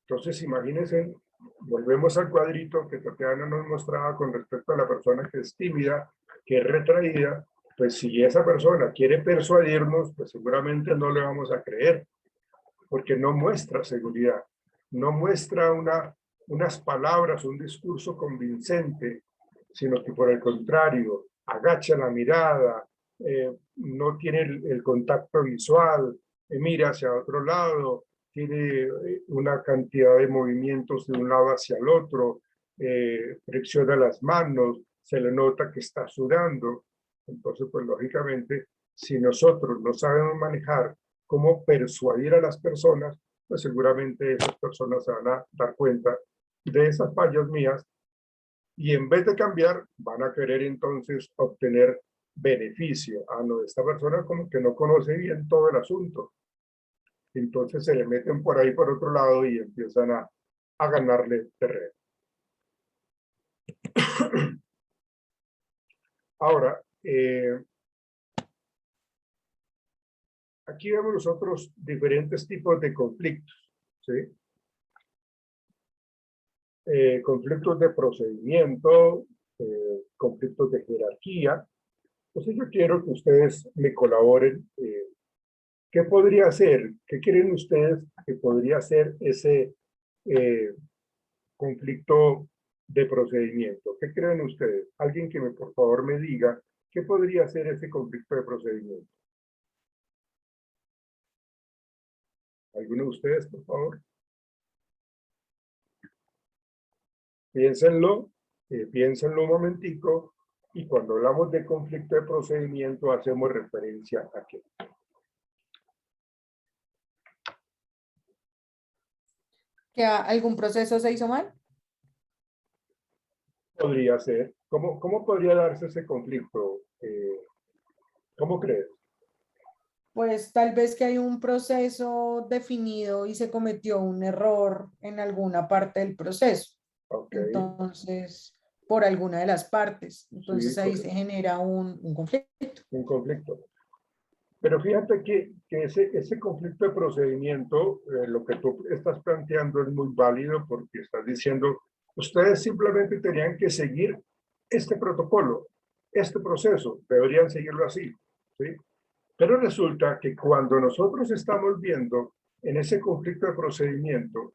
Entonces, imagínense, volvemos al cuadrito que Tatiana nos mostraba con respecto a la persona que es tímida, que es retraída. Pues si esa persona quiere persuadirnos, pues seguramente no le vamos a creer, porque no muestra seguridad, no muestra unas palabras, un discurso convincente, sino que por el contrario, agacha la mirada, no tiene el contacto visual, mira hacia otro lado, tiene una cantidad de movimientos de un lado hacia el otro, flexiona las manos, se le nota que está sudando. Entonces, pues lógicamente, si nosotros no sabemos manejar cómo persuadir a las personas, pues seguramente esas personas se van a dar cuenta de esas fallas mías y en vez de cambiar, van a querer entonces obtener beneficio. Ah, no, esta persona como que no conoce bien todo el asunto. Entonces se le meten por ahí por otro lado y empiezan a ganarle terreno. Ahora, aquí vemos nosotros diferentes tipos de conflictos, ¿sí? Conflictos de procedimiento, conflictos de jerarquía. Entonces yo quiero que ustedes me colaboren. ¿Qué podría ser? ¿Qué creen ustedes que podría ser ese conflicto de procedimiento? ¿Qué creen ustedes? Alguien que por favor me diga qué podría ser ese conflicto de procedimiento. ¿Alguno de ustedes, por favor? Piénsenlo, piénsenlo un momentico, y cuando hablamos de conflicto de procedimiento hacemos referencia a qué. ¿Que algún proceso se hizo mal? Podría ser. ¿Cómo podría darse ese conflicto? ¿Cómo crees? Pues tal vez que hay un proceso definido y se cometió un error en alguna parte del proceso. Ok, Entonces, por alguna de las partes. Entonces sí, ahí se correcto. genera un conflicto. Un conflicto. Pero fíjate que ese conflicto de procedimiento, lo que tú estás planteando es muy válido porque estás diciendo, ustedes simplemente tenían que seguir este protocolo, este proceso, deberían seguirlo así, ¿sí? Pero resulta que cuando nosotros estamos viendo en ese conflicto de procedimiento,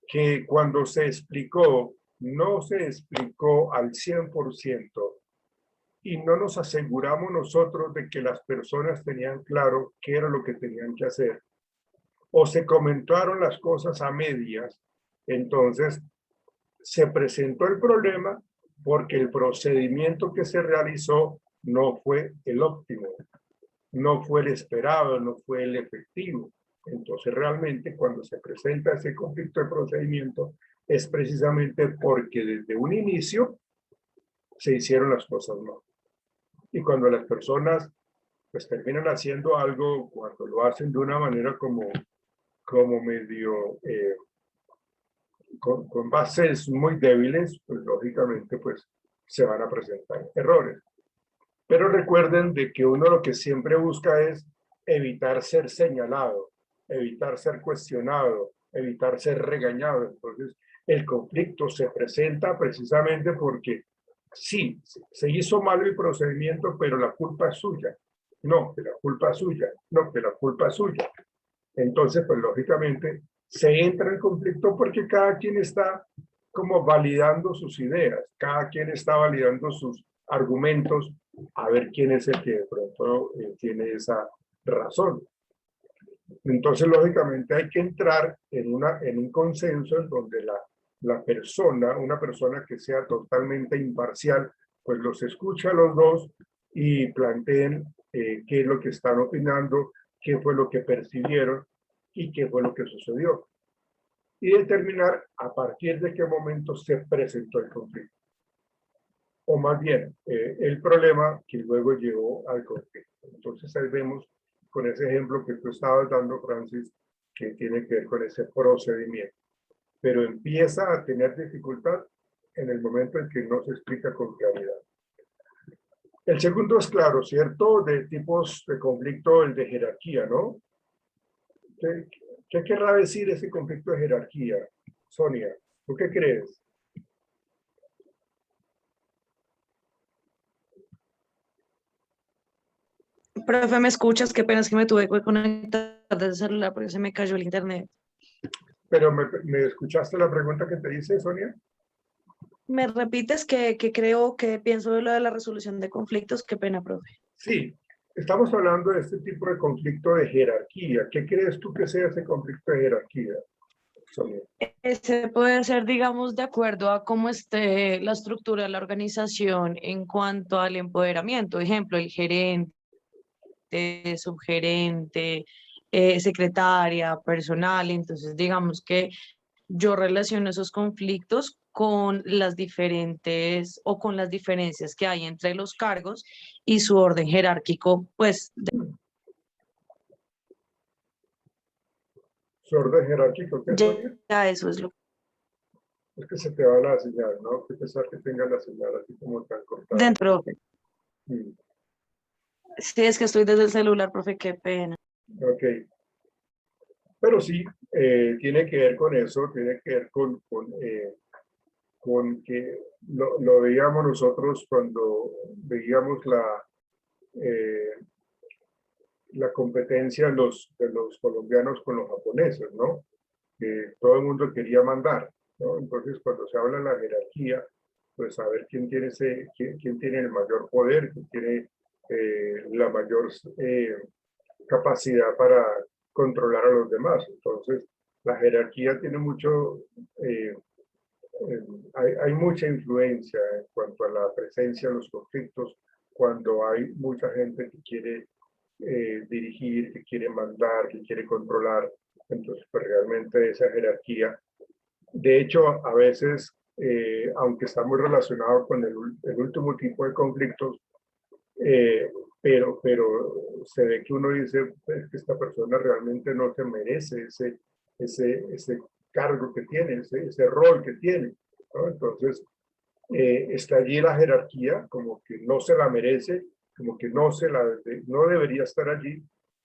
que cuando se explicó, no se explicó al 100%, y no nos aseguramos nosotros de que las personas tenían claro qué era lo que tenían que hacer, o se comentaron las cosas a medias, entonces se presentó el problema porque el procedimiento que se realizó no fue el óptimo, no fue el esperado, no fue el efectivo. Entonces realmente cuando se presenta ese conflicto de procedimiento es precisamente porque desde un inicio se hicieron las cosas mal. Y cuando las personas pues terminan haciendo algo, cuando lo hacen de una manera como medio con bases muy débiles, pues lógicamente pues se van a presentar errores. Pero recuerden de que uno lo que siempre busca es evitar ser señalado, evitar ser cuestionado, evitar ser regañado. Entonces el conflicto se presenta precisamente porque sí, se hizo mal el procedimiento, pero la culpa es suya. No, que la culpa es suya. No, que la culpa es suya. Entonces, pues lógicamente se entra en conflicto porque cada quien está como validando sus ideas, cada quien está validando sus argumentos, a ver quién es el que de pronto tiene esa razón. Entonces, lógicamente, hay que entrar en un consenso en donde la persona, una persona que sea totalmente imparcial, pues los escucha a los dos y planteen qué es lo que están opinando, qué fue lo que percibieron y qué fue lo que sucedió. Y determinar a partir de qué momento se presentó el conflicto. O más bien, el problema que luego llevó al conflicto. Entonces ahí vemos con ese ejemplo que tú estabas dando, Francis, que tiene que ver con ese procedimiento. Pero empieza a tener dificultad en el momento en que no se explica con claridad. El segundo es claro, ¿cierto? De tipos de conflicto, el de jerarquía, ¿no? ¿Qué querrá decir ese conflicto de jerarquía? Sonia, ¿tú qué crees? Profe, ¿me escuchas? Qué pena es que me tuve que conectar desde el celular porque se me cayó el internet. Pero ¿me escuchaste la pregunta que te hice, Sonia? ¿Me repites que creo que pienso de lo de la resolución de conflictos? Qué pena, profe. Sí, estamos hablando de este tipo de conflicto de jerarquía. ¿Qué crees tú que sea ese conflicto de jerarquía, Sonia? Ese puede ser, digamos, de acuerdo a cómo esté la estructura de la organización en cuanto al empoderamiento. Ejemplo, el gerente, subgerente, secretaria, personal. Entonces, digamos que yo relaciono esos conflictos con las diferentes o con las diferencias que hay entre los cargos y su orden jerárquico, pues ¿Su orden jerárquico qué, Sonia? ya eso es lo Es que se te va la señal, ¿no? Que pesar que tenga la señal así como tan cortada. dentro. Mm, Sí, es que estoy desde el celular, profe, qué pena. ok. Pero sí, tiene que ver con eso, tiene que ver con que lo veíamos nosotros cuando veíamos eh, la competencia de los colombianos con los japoneses, ¿no? Que todo el mundo quería mandar, ¿no? Entonces, cuando se habla de la jerarquía, pues saber quién tiene el mayor poder, quién tiene la mayor capacidad para controlar a los demás. Entonces, la jerarquía tiene mucho, hay mucha influencia en cuanto a la presencia de los conflictos cuando hay mucha gente que quiere dirigir, que quiere mandar, que quiere controlar. Entonces, pues realmente esa jerarquía. De hecho, a veces, aunque está muy relacionado con el último tipo de conflictos, eh, pero se ve que uno dice pues, que esta persona realmente no se merece ese cargo que tiene, ese rol que tiene, ¿no? Entonces, está allí la jerarquía, como que no se la merece, como que no debería estar allí,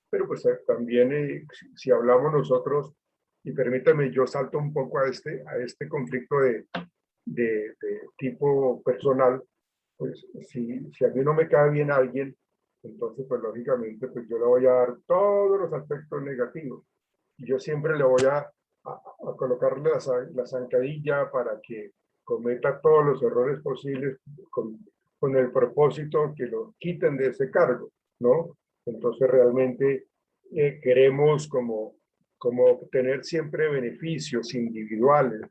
pero pues también si hablamos nosotros, y permítame, yo salto un poco a este conflicto de tipo personal, pues si a mí no me cae bien alguien, entonces pues lógicamente pues yo le voy a dar todos los aspectos negativos, y yo siempre le voy a colocarle la zancadilla para que cometa todos los errores posibles con el propósito que lo quiten de ese cargo, ¿no? Entonces realmente queremos como obtener siempre beneficios individuales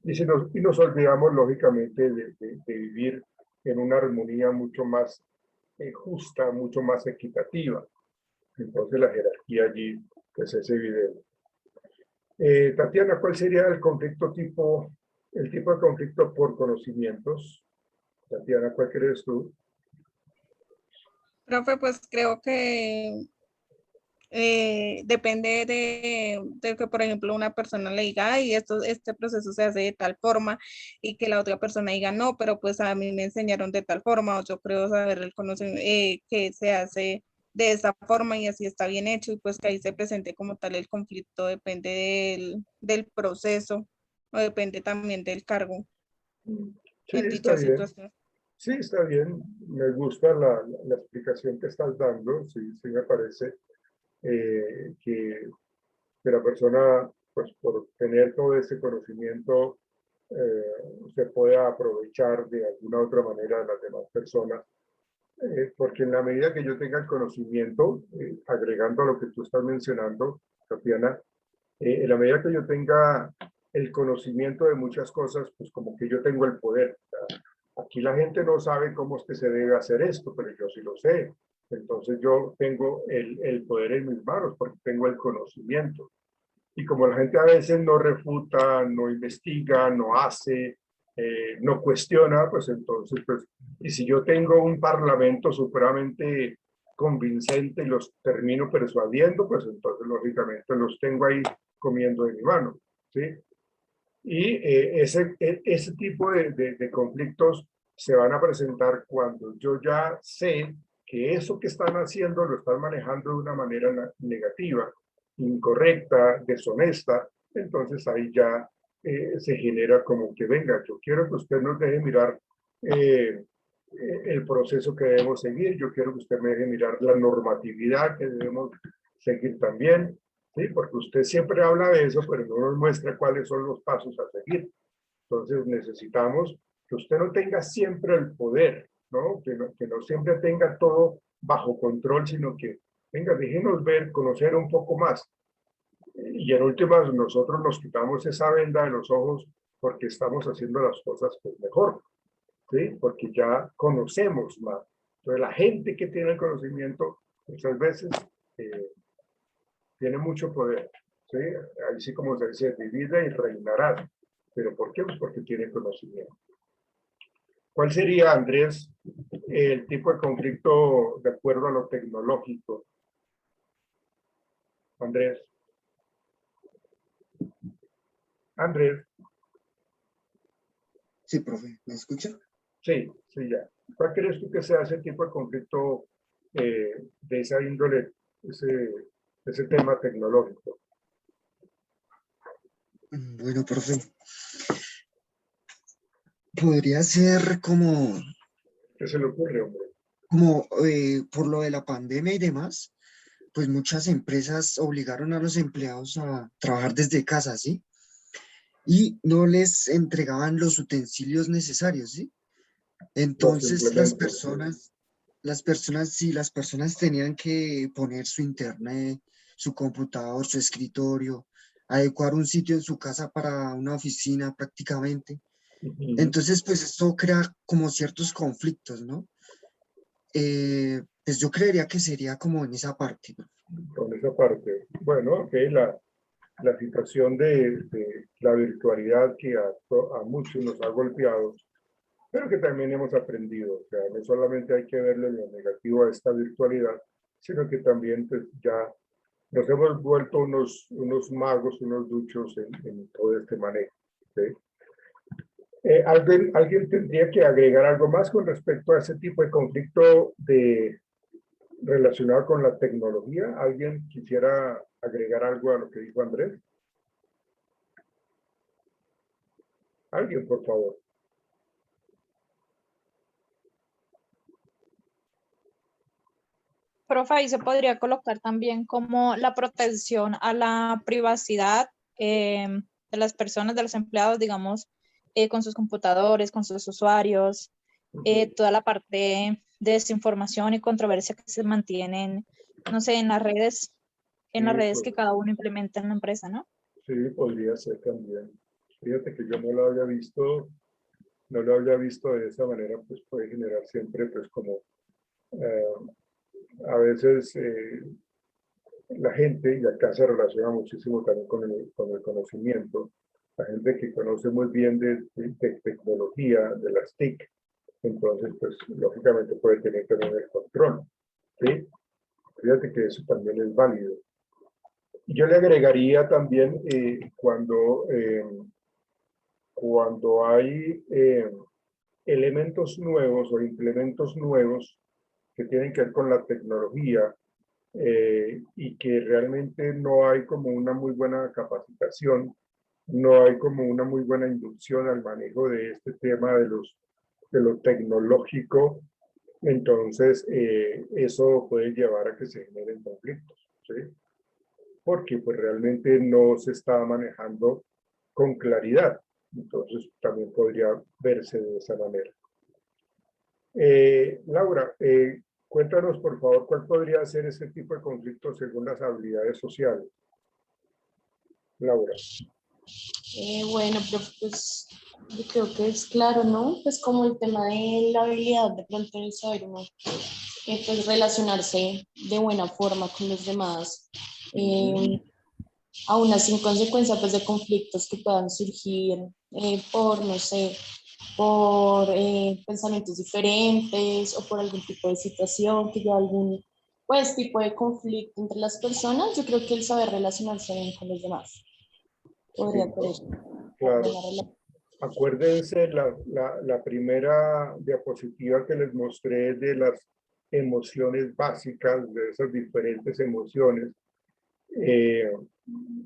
y nos olvidamos lógicamente de vivir en una armonía mucho más justa, mucho más equitativa. Entonces la jerarquía allí pues es evidente. Tatiana, ¿cuál sería el tipo de conflicto por conocimientos? Tatiana, ¿cuál crees tú? Profe, pues creo que depende de que, por ejemplo, una persona le diga, ay, este proceso se hace de tal forma y que la otra persona diga, no, pero pues a mí me enseñaron de tal forma o yo creo saber el conocimiento que se hace de esa forma y así está bien hecho y pues que ahí se presente como tal el conflicto, depende del proceso o depende también del cargo Sí, en está dicha bien. situación. Sí, está bien. Me gusta la explicación que estás dando. Sí, sí me parece que la persona, pues por tener todo ese conocimiento, se pueda aprovechar de alguna otra manera de las demás personas. Porque en la medida que yo tenga el conocimiento, agregando a lo que tú estás mencionando, Tatiana, en la medida que yo tenga el conocimiento de muchas cosas, pues como que yo tengo el poder. O sea, aquí la gente no sabe cómo es que se debe hacer esto, pero yo sí lo sé. Entonces yo tengo el poder en mis manos porque tengo el conocimiento. Y como la gente a veces no refuta, no investiga, no hace, no cuestiona, pues entonces, pues, y si yo tengo un parlamento supremamente convincente y los termino persuadiendo, pues entonces lógicamente los tengo ahí comiendo de mi mano, ¿sí? Y ese tipo de conflictos se van a presentar cuando yo ya sé que eso que están haciendo lo están manejando de una manera negativa, incorrecta, deshonesta. Entonces ahí ya se genera como que, venga, yo quiero que usted nos deje mirar el proceso que debemos seguir, yo quiero que usted me deje mirar la normatividad que debemos seguir también. Sí, porque usted siempre habla de eso, pero no nos muestra cuáles son los pasos a seguir. Entonces necesitamos que usted no tenga siempre el poder, ¿no? Que no siempre tenga todo bajo control, sino que, venga, déjenos ver, conocer un poco más. Y en últimas, nosotros nos quitamos esa venda de los ojos porque estamos haciendo las cosas pues, mejor, ¿sí? Porque ya conocemos más. Entonces la gente que tiene el conocimiento muchas veces tiene mucho poder, ¿sí? Ahí sí como se dice, divide y reinará. ¿Pero por qué? Pues porque tiene conocimiento. ¿Cuál sería, Andrés, el tipo de conflicto de acuerdo a lo tecnológico? Andrés. Andrés. Sí, profe, ¿me escucha? Sí, sí, ya. ¿Cuál crees tú que sea ese tipo de conflicto de esa índole, ese tema tecnológico? Bueno, profe, podría ser ¿Qué se le ocurre, hombre? por lo de la pandemia y demás, pues muchas empresas obligaron a los empleados a trabajar desde casa, ¿sí? Y no les entregaban los utensilios necesarios, ¿sí? Los Entonces implementos. sí, las personas tenían que poner su internet, su computador, su escritorio, adecuar un sitio en su casa para una oficina prácticamente. Entonces, pues esto crea como ciertos conflictos, ¿no? Pues yo creería que sería como en esa parte, ¿no? Con esa parte. Bueno, ok, la situación de la virtualidad que a muchos nos ha golpeado, pero que también hemos aprendido. O sea, no solamente hay que verle lo negativo a esta virtualidad, sino que también pues, ya nos hemos vuelto unos magos, unos duchos en todo este manejo. ¿Sí? ¿Alguien tendría que agregar algo más con respecto a ese tipo de conflicto relacionado con la tecnología? ¿Alguien quisiera agregar algo a lo que dijo Andrés? Alguien, por favor. Profe, ahí se podría colocar también como la protección a la privacidad de las personas, de los empleados, digamos, con sus computadores, con sus usuarios, toda la parte de desinformación y controversia que se mantienen, no sé, en las Sí, redes pues, que cada uno implementa en la empresa, ¿no? sí, podría ser también. Fíjate que yo no lo había visto, no lo había visto de esa manera, pues puede generar siempre, pues como a veces la gente, y acá se relaciona muchísimo también con el conocimiento, la gente que conoce muy bien de tecnología, de las TIC, entonces, pues lógicamente puede tener también el control, ¿sí? Fíjate que eso también es válido. Yo le agregaría también cuando hay elementos nuevos o implementos nuevos que tienen que ver con la tecnología y que realmente no hay como una muy buena capacitación, no hay como una muy buena inducción al manejo de este tema de lo tecnológico, entonces eso puede llevar a que se generen conflictos, ¿sí? Porque pues realmente no se está manejando con claridad. Entonces también podría verse de esa manera. Laura, cuéntanos por favor cuál podría ser ese tipo de conflicto según las habilidades sociales. Laura. Bueno, pero pues yo creo que es claro, ¿no? Pues como el tema de la habilidad de pronto de saber uno pues relacionarse de buena forma con los demás, aún así en consecuencia pues de conflictos que puedan surgir por, no sé, por pensamientos diferentes o por algún tipo de situación que lleva algún pues tipo de conflicto entre las personas. Yo creo que el saber relacionarse bien con los demás podría ser eso. Claro. Acuérdense la primera diapositiva que les mostré de las emociones básicas, de esas diferentes emociones.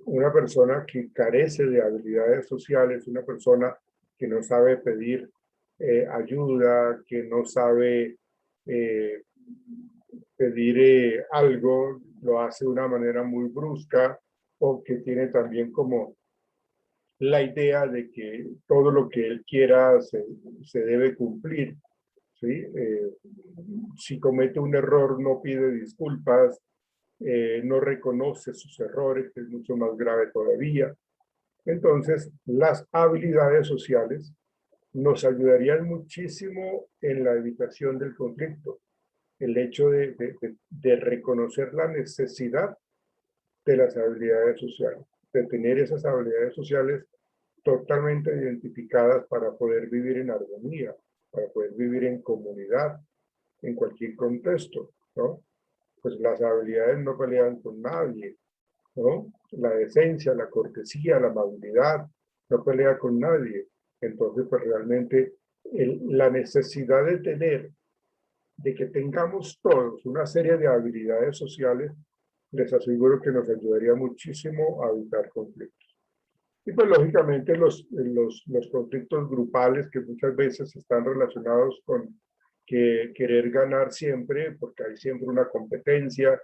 Una persona que carece de habilidades sociales, una persona que no sabe pedir ayuda, que no sabe pedir algo, lo hace de una manera muy brusca, o que tiene también como la idea de que todo lo que él quiera se debe cumplir, ¿sí? Si comete un error no pide disculpas, no reconoce sus errores, que es mucho más grave todavía. Entonces, las habilidades sociales nos ayudarían muchísimo en la evitación del conflicto. El hecho de reconocer la necesidad de las habilidades sociales, de tener esas habilidades sociales totalmente identificadas para poder vivir en armonía, para poder vivir en comunidad, en cualquier contexto, ¿no? Pues las habilidades no pelean con nadie, ¿no? La decencia, la cortesía, la amabilidad, no pelea con nadie. Entonces, pues realmente la necesidad de que tengamos todos una serie de habilidades sociales, les aseguro que nos ayudaría muchísimo a evitar conflictos. Y pues lógicamente los conflictos grupales que muchas veces están relacionados con querer ganar siempre, porque hay siempre una competencia,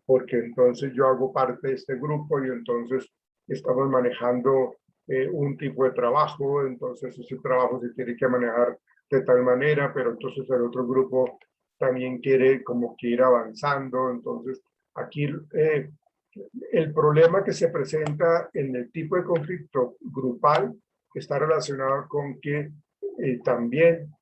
porque entonces yo hago parte de este grupo y entonces estamos manejando un tipo de trabajo, entonces ese trabajo se tiene que manejar de tal manera, pero entonces el otro grupo también quiere como que ir avanzando, entonces aquí el problema que se presenta en el tipo de conflicto grupal está relacionado con que también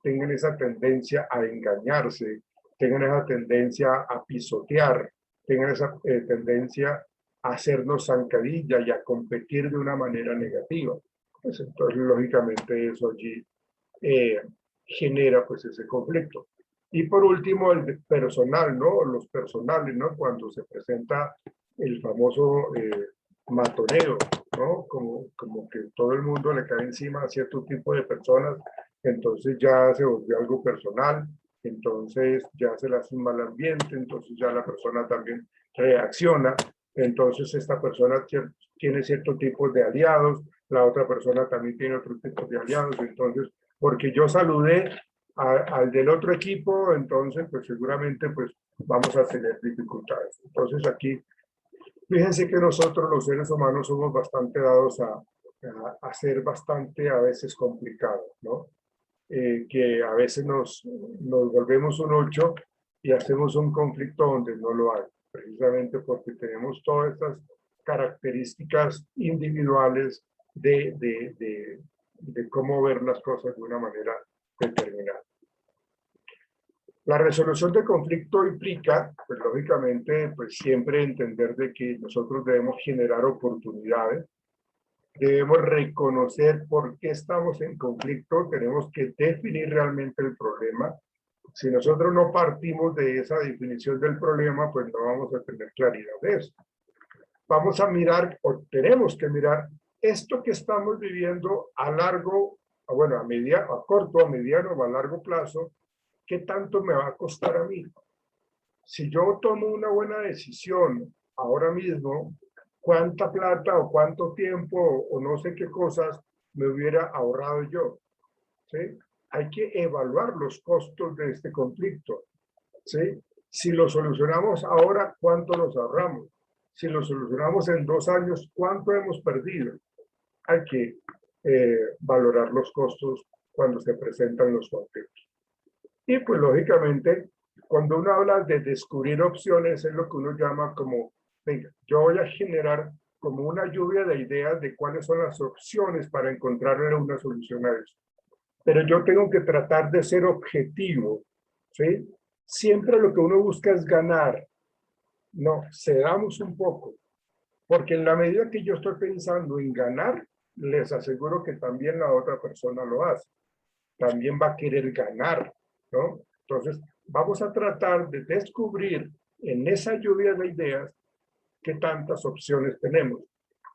tengan esa tendencia a engañarse, tengan esa tendencia a pisotear, tengan esa tendencia a hacernos zancadilla y a competir de una manera negativa. Pues entonces, lógicamente, eso allí genera pues ese conflicto. Y por último, el personal, ¿no? Los personales, ¿no? Cuando se presenta el famoso matoneo, ¿no? Como que todo el mundo le cae encima a cierto tipo de personas, entonces ya se volvió algo personal, entonces ya se le hace un mal ambiente, entonces ya la persona también reacciona, entonces esta persona tiene cierto tipo de aliados, la otra persona también tiene otro tipo de aliados, entonces porque yo saludé al del otro equipo, entonces pues seguramente pues vamos a tener dificultades. Entonces aquí, fíjense que nosotros los seres humanos somos bastante dados a ser bastante a veces complicados, ¿no? Que a veces nos volvemos un 8 y hacemos un conflicto donde no lo hay, precisamente porque tenemos todas estas características individuales de cómo ver las cosas de una manera determinada. La resolución de conflicto implica, pues lógicamente, pues siempre entender de que nosotros debemos generar oportunidades, debemos reconocer por qué estamos en conflicto, tenemos que definir realmente el problema. Si nosotros no partimos de esa definición del problema, pues no vamos a tener claridad de eso. Vamos a mirar, o tenemos que mirar, esto que estamos viviendo a largo, bueno, a corto, a mediano o a largo plazo, ¿qué tanto me va a costar a mí? Si yo tomo una buena decisión ahora mismo, ¿cuánta plata o cuánto tiempo o no sé qué cosas me hubiera ahorrado yo? ¿Sí? Hay que evaluar los costos de este conflicto. ¿Sí? Si lo solucionamos ahora, ¿cuánto nos ahorramos? Si lo solucionamos en 2 años, ¿cuánto hemos perdido? hay que valorar los costos cuando se presentan los conflictos. Y pues lógicamente, cuando uno habla de descubrir opciones, es lo que uno llama como, venga, yo voy a generar como una lluvia de ideas de cuáles son las opciones para encontrarle una solución a eso. Pero yo tengo que tratar de ser objetivo, ¿sí? Siempre lo que uno busca es ganar. No, cedamos un poco, porque en la medida que yo estoy pensando en ganar, les aseguro que también la otra persona lo hace. También va a querer ganar, ¿no? Entonces, vamos a tratar de descubrir en esa lluvia de ideas qué tantas opciones tenemos.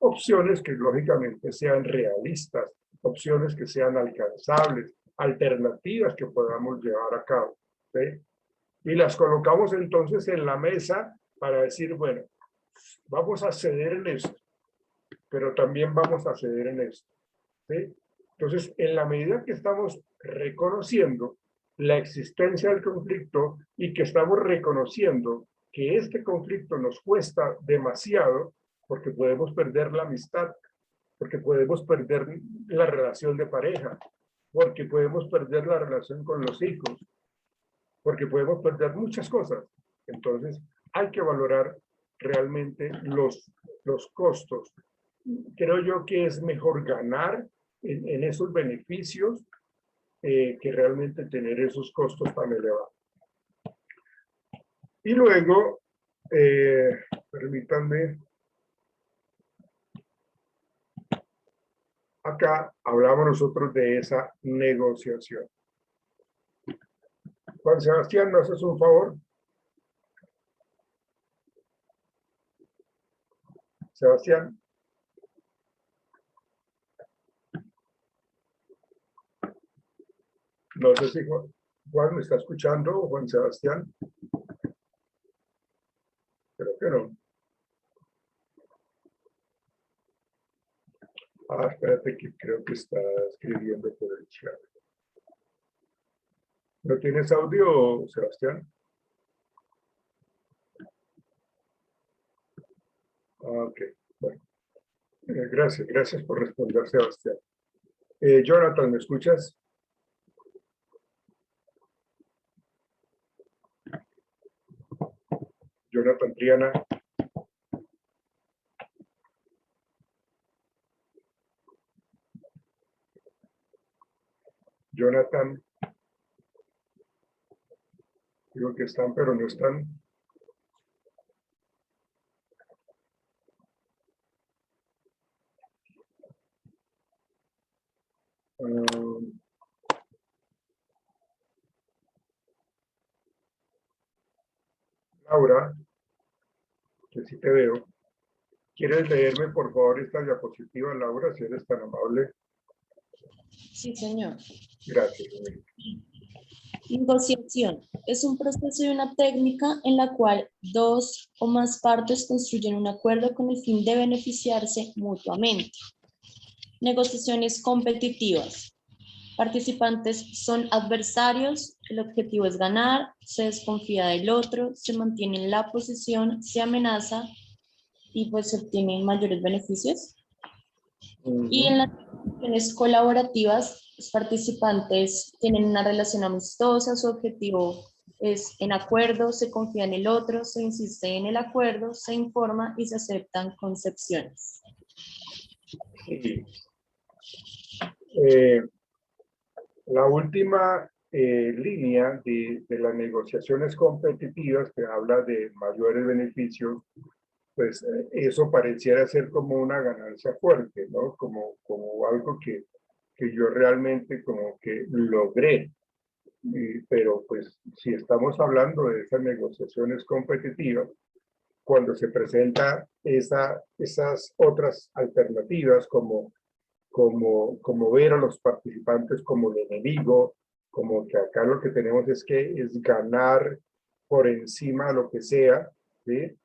Opciones que lógicamente sean realistas, opciones que sean alcanzables, alternativas que podamos llevar a cabo, ¿sí? Y las colocamos entonces en la mesa para decir, bueno, vamos a ceder en esto, pero también vamos a ceder en esto, ¿sí? Entonces, en la medida que estamos reconociendo la existencia del conflicto y que estamos reconociendo que este conflicto nos cuesta demasiado, porque podemos perder la amistad, porque podemos perder la relación de pareja, porque podemos perder la relación con los hijos, porque podemos perder muchas cosas. Entonces, hay que valorar realmente los costos. Creo yo que es mejor ganar en esos beneficios que realmente tener esos costos tan elevados. Y luego, permítanme, acá hablamos nosotros de esa negociación. Juan Sebastián, ¿nos haces un favor? Sebastián. No sé si Juan me está escuchando, o Juan Sebastián. Creo que no. Ah, espérate que creo que está escribiendo por el chat. ¿No tienes audio, Sebastián? Ah, ok, bueno. Gracias por responder, Sebastián. Jonathan, ¿me escuchas? Jonathan Triana. Jonathan. Digo que están, pero no están. Laura, que sí te veo. ¿Quieres leerme, por favor, esta diapositiva, Laura, si eres tan amable? Sí, señor. Gracias, señorita. Negociación es un proceso y una técnica en la cual dos o más partes construyen un acuerdo con el fin de beneficiarse mutuamente. Negociaciones competitivas. Participantes son adversarios, el objetivo es ganar, se desconfía del otro, se mantiene en la posición, se amenaza y pues se obtienen mayores beneficios. Y en las negociaciones colaborativas, los participantes tienen una relación amistosa, su objetivo es en acuerdo, se confía en el otro, se insiste en el acuerdo, se informa y se aceptan concepciones. Sí. La última línea de las negociaciones competitivas que habla de mayores beneficios, pues eso pareciera ser como una ganancia fuerte, ¿no? Como algo que yo realmente como que logré. Pero pues si estamos hablando de esas negociaciones competitivas, cuando se presenta esas otras alternativas como ver a los participantes como el enemigo, como que acá lo que tenemos es ganar por encima de lo que sea, ¿sí?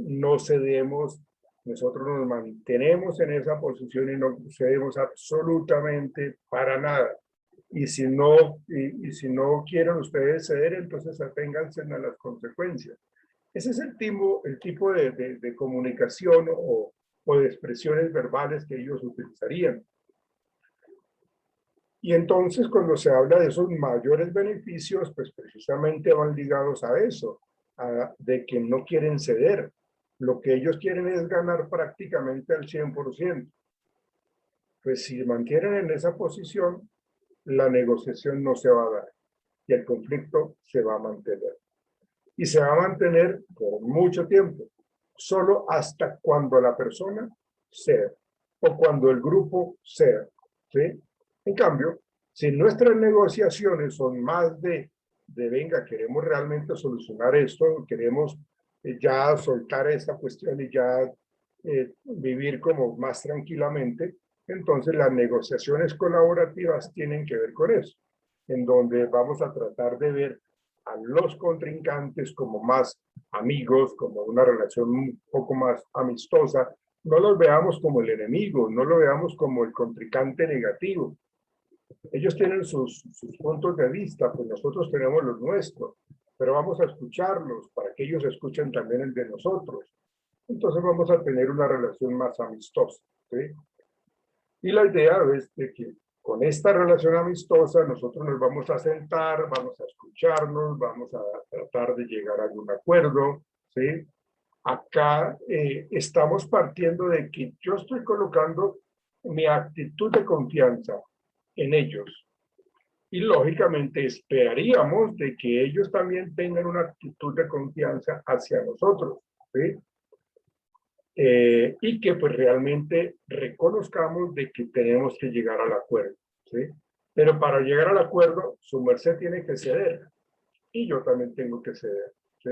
No cedemos, nosotros nos mantenemos en esa posición y no cedemos absolutamente para nada. Y si no quieren ustedes ceder, entonces aténganse a las consecuencias. Ese es el tipo de comunicación o o de expresiones verbales que ellos utilizarían. Y entonces cuando se habla de esos mayores beneficios, pues precisamente van ligados a eso, de que no quieren ceder. Lo que ellos quieren es ganar prácticamente al 100%. Pues si mantienen en esa posición, la negociación no se va a dar y el conflicto se va a mantener. Y se va a mantener por mucho tiempo, solo hasta cuando la persona ceda o cuando el grupo ceda, ¿sí? En cambio, si nuestras negociaciones son más de venga, queremos realmente solucionar esto, queremos ya soltar esta cuestión y ya vivir como más tranquilamente, entonces las negociaciones colaborativas tienen que ver con eso, en donde vamos a tratar de ver a los contrincantes como más amigos, como una relación un poco más amistosa. No los veamos como el enemigo, no lo veamos como el contrincante negativo. Ellos tienen sus puntos de vista, pues nosotros tenemos los nuestros, pero vamos a escucharlos para que ellos escuchen también el de nosotros. Entonces vamos a tener una relación más amistosa, ¿sí? Y la idea es de que con esta relación amistosa nosotros nos vamos a sentar, vamos a escucharnos, vamos a tratar de llegar a algún acuerdo, ¿sí? Acá estamos partiendo de que yo estoy colocando mi actitud de confianza en ellos. Y lógicamente esperaríamos de que ellos también tengan una actitud de confianza hacia nosotros, ¿sí? Y que pues realmente reconozcamos de que tenemos que llegar al acuerdo, ¿sí? Pero para llegar al acuerdo, su merced tiene que ceder y yo también tengo que ceder, ¿sí?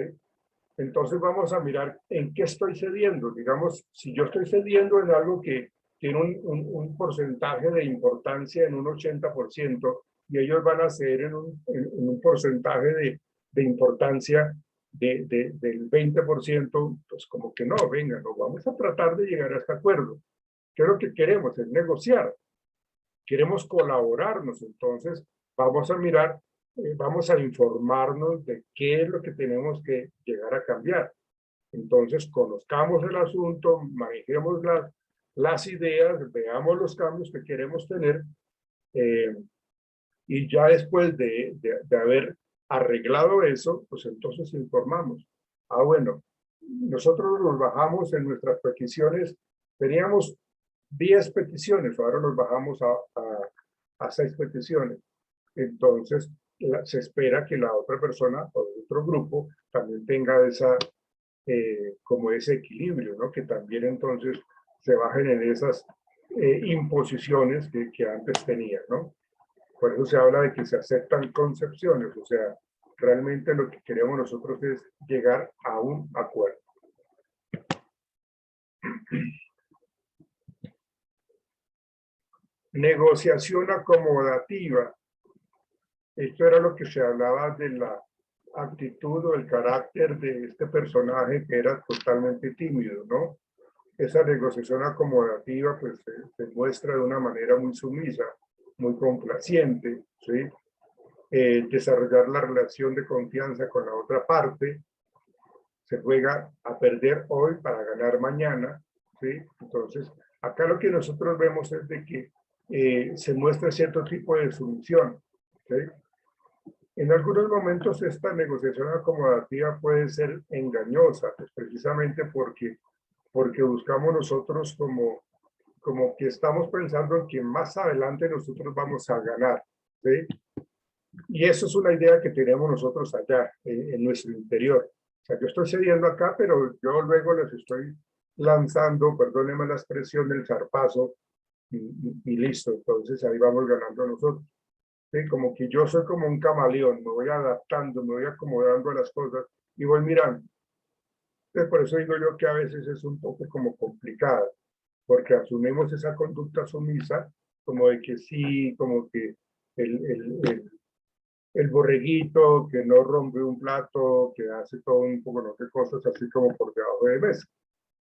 Entonces vamos a mirar en qué estoy cediendo. Digamos, si yo estoy cediendo en algo que tiene un porcentaje de importancia en un 80% y ellos van a ceder en un porcentaje de importancia del 20%, pues como que no, venga, no vamos a tratar de llegar a este acuerdo. ¿Qué es lo que queremos? Es negociar. Queremos colaborarnos, entonces vamos a mirar, vamos a informarnos de qué es lo que tenemos que llegar a cambiar. Entonces, conozcamos el asunto, manejemos las ideas, veamos los cambios que queremos tener y ya después de haber arreglado eso, pues entonces informamos. Ah, bueno, nosotros nos bajamos en nuestras peticiones, teníamos 10 peticiones, ahora nos bajamos a 6 peticiones. Entonces, se espera que la otra persona o otro grupo también tenga como ese equilibrio, ¿no? Que también entonces se bajen en esas imposiciones que antes tenían, ¿no? Por eso se habla de que se aceptan concepciones, o sea, realmente lo que queremos nosotros es llegar a un acuerdo. Negociación acomodativa. Esto era lo que se hablaba de la actitud o el carácter de este personaje que era totalmente tímido, ¿no? Esa negociación acomodativa pues se muestra de una manera muy sumisa, muy complaciente, ¿sí? Desarrollar la relación de confianza con la otra parte, se juega a perder hoy para ganar mañana, ¿sí? Entonces, acá lo que nosotros vemos es de que se muestra cierto tipo de sumisión, ¿sí? En algunos momentos esta negociación acomodativa puede ser engañosa, pues precisamente porque buscamos nosotros como que estamos pensando en que más adelante nosotros vamos a ganar, ¿sí? Y eso es una idea que tenemos nosotros allá, en nuestro interior. O sea, yo estoy cediendo acá, pero yo luego les estoy lanzando, perdónenme la expresión, el zarpazo y listo. Entonces ahí vamos ganando nosotros. ¿Sí? Como que yo soy como un camaleón, me voy adaptando, me voy acomodando a las cosas y voy mirando. Entonces, por eso digo yo que a veces es un poco como complicado, porque asumimos esa conducta sumisa, como de que sí, como que el borreguito que no rompe un plato, que hace todo un poco de cosas así como por debajo de mesa.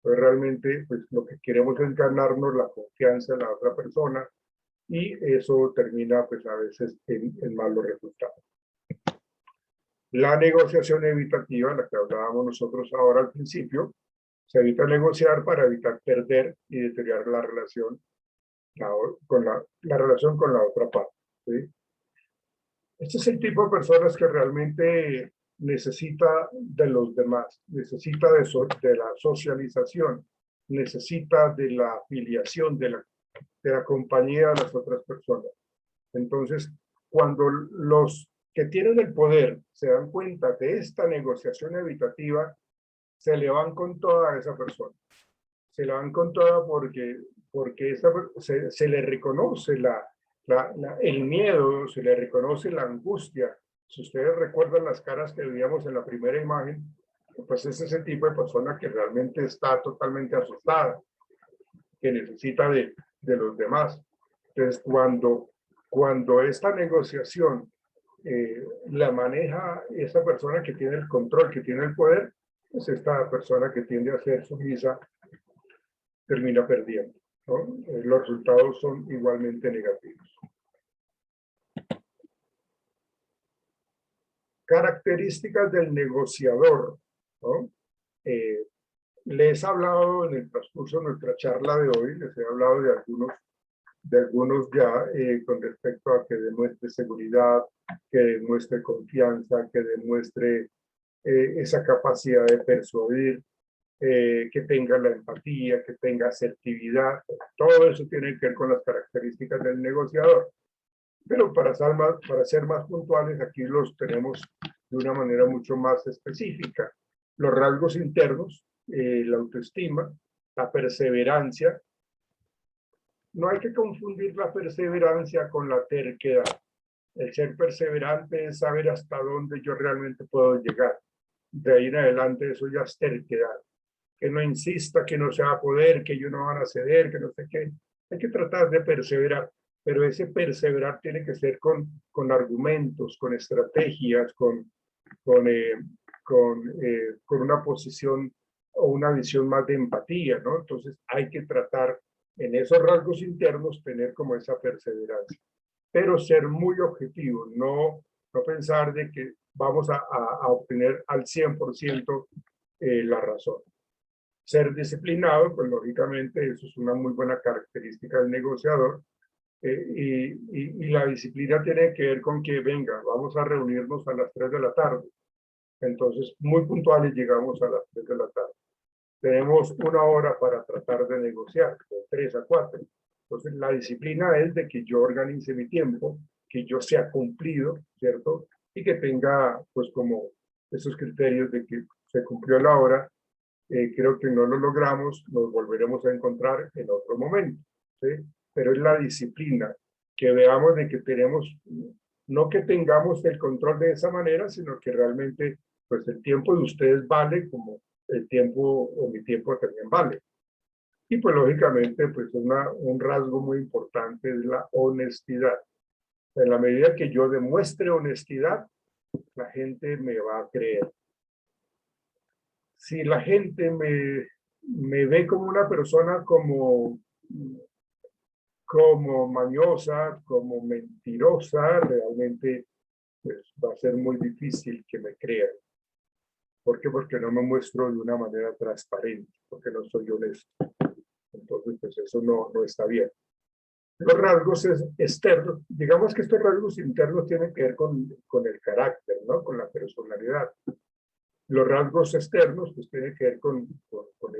Entonces realmente pues lo que queremos es ganarnos la confianza de la otra persona y eso termina pues a veces en malos resultados. La negociación evitativa, la que hablábamos nosotros ahora al principio, Se evita negociar para evitar perder y deteriorar la relación la relación con la otra parte. ¿Sí? Este es el tipo de personas que realmente necesita de los demás, necesita de la socialización, necesita de la afiliación, de la compañía de las otras personas. Entonces, cuando los que tienen el poder se dan cuenta de esta negociación evitativa, se le van con toda a esa persona. Se le van con toda porque se le reconoce el miedo, se le reconoce la angustia. Si ustedes recuerdan las caras que veíamos en la primera imagen, pues es ese tipo de persona que realmente está totalmente asustada, que necesita de los demás. Entonces, cuando esta negociación la maneja esa persona que tiene el control, que tiene el poder, pues esta persona que tiende a ser sumisa termina perdiendo, ¿no? Los resultados son igualmente negativos. Características del negociador, ¿no? Les he hablado en el transcurso de nuestra charla de hoy, les he hablado de algunos ya con respecto a que demuestre seguridad, que demuestre confianza, que demuestre esa capacidad de persuadir, que tenga la empatía, que tenga asertividad. Todo eso tiene que ver con las características del negociador. Pero para ser más puntuales, aquí los tenemos de una manera mucho más específica. Los rasgos internos, la autoestima, la perseverancia. No hay que confundir la perseverancia con la terquedad. El ser perseverante es saber hasta dónde yo realmente puedo llegar. De ahí en adelante eso ya es terquedad. Que no insista, que no se va a poder, que ellos no van a ceder, que no sé qué. Hay que tratar de perseverar, pero ese perseverar tiene que ser con argumentos, con estrategias, con una posición o una visión más de empatía, ¿no? Entonces hay que tratar en esos rasgos internos tener como esa perseverancia, pero ser muy objetivo, no pensar de que vamos a obtener al 100% la razón. Ser disciplinado, pues lógicamente eso es una muy buena característica del negociador, y la disciplina tiene que ver con que, venga, vamos a reunirnos a las 3 de la tarde. Entonces, muy puntuales llegamos a las 3 de la tarde. Tenemos 1 hora para tratar de negociar, de 3 a 4. Entonces, la disciplina es de que yo organice mi tiempo, que yo sea cumplido, ¿cierto? Y que tenga, pues, como esos criterios de que se cumplió la hora. Creo que no lo logramos, nos volveremos a encontrar en otro momento, ¿sí? Pero es la disciplina, que veamos de que tenemos, no que tengamos el control de esa manera, sino que realmente, pues el tiempo de ustedes vale como el tiempo o mi tiempo también vale. Y pues lógicamente, pues un rasgo muy importante es la honestidad. En la medida que yo demuestre honestidad, la gente me va a creer. Si la gente me ve como una persona como mañosa, como mentirosa, realmente pues, va a ser muy difícil que me crean. ¿Por qué? Porque no me muestro de una manera transparente, porque no soy honesto. Entonces, pues eso no está bien. Los rasgos externos, digamos que estos rasgos internos tienen que ver con el carácter, ¿no? Con la personalidad. Los rasgos externos pues tienen que ver con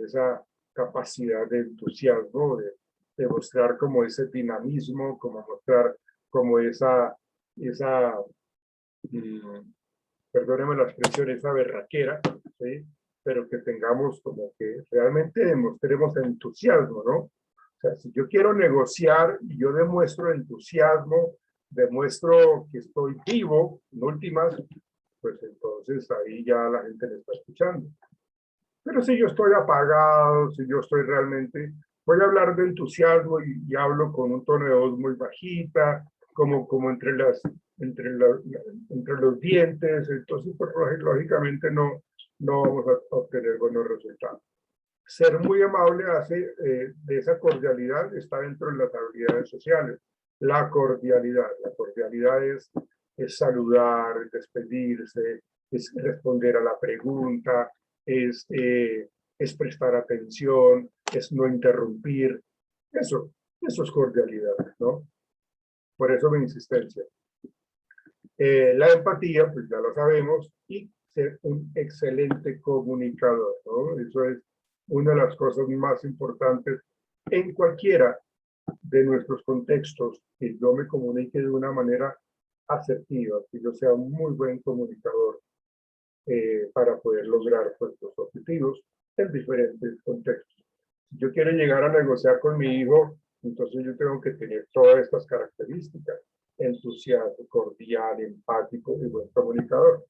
esa capacidad de entusiasmo, de mostrar como ese dinamismo, como mostrar como perdóneme la expresión, esa berraquera, ¿sí? Pero que tengamos como que realmente demostremos entusiasmo, ¿no? O sea, si yo quiero negociar y yo demuestro entusiasmo, demuestro que estoy vivo, en últimas, pues entonces ahí ya la gente le está escuchando. Pero si yo estoy apagado, si yo estoy realmente, voy a hablar de entusiasmo y hablo con un tono de voz muy bajita, como entre los dientes, entonces pues, lógicamente no vamos a obtener buenos resultados. Ser muy amable hace de esa cordialidad, está dentro de las habilidades sociales. La cordialidad es saludar, es despedirse, es responder a la pregunta, es es prestar atención, es no interrumpir. Eso es cordialidad, ¿no? Por eso mi insistencia. La empatía, pues ya lo sabemos, y ser un excelente comunicador, ¿no? Eso es una de las cosas más importantes en cualquiera de nuestros contextos, que yo me comunique de una manera asertiva, que yo sea un muy buen comunicador para poder lograr pues, los objetivos en diferentes contextos. Si yo quiero llegar a negociar con mi hijo, entonces yo tengo que tener todas estas características: entusiasmo, cordial, empático y buen comunicador.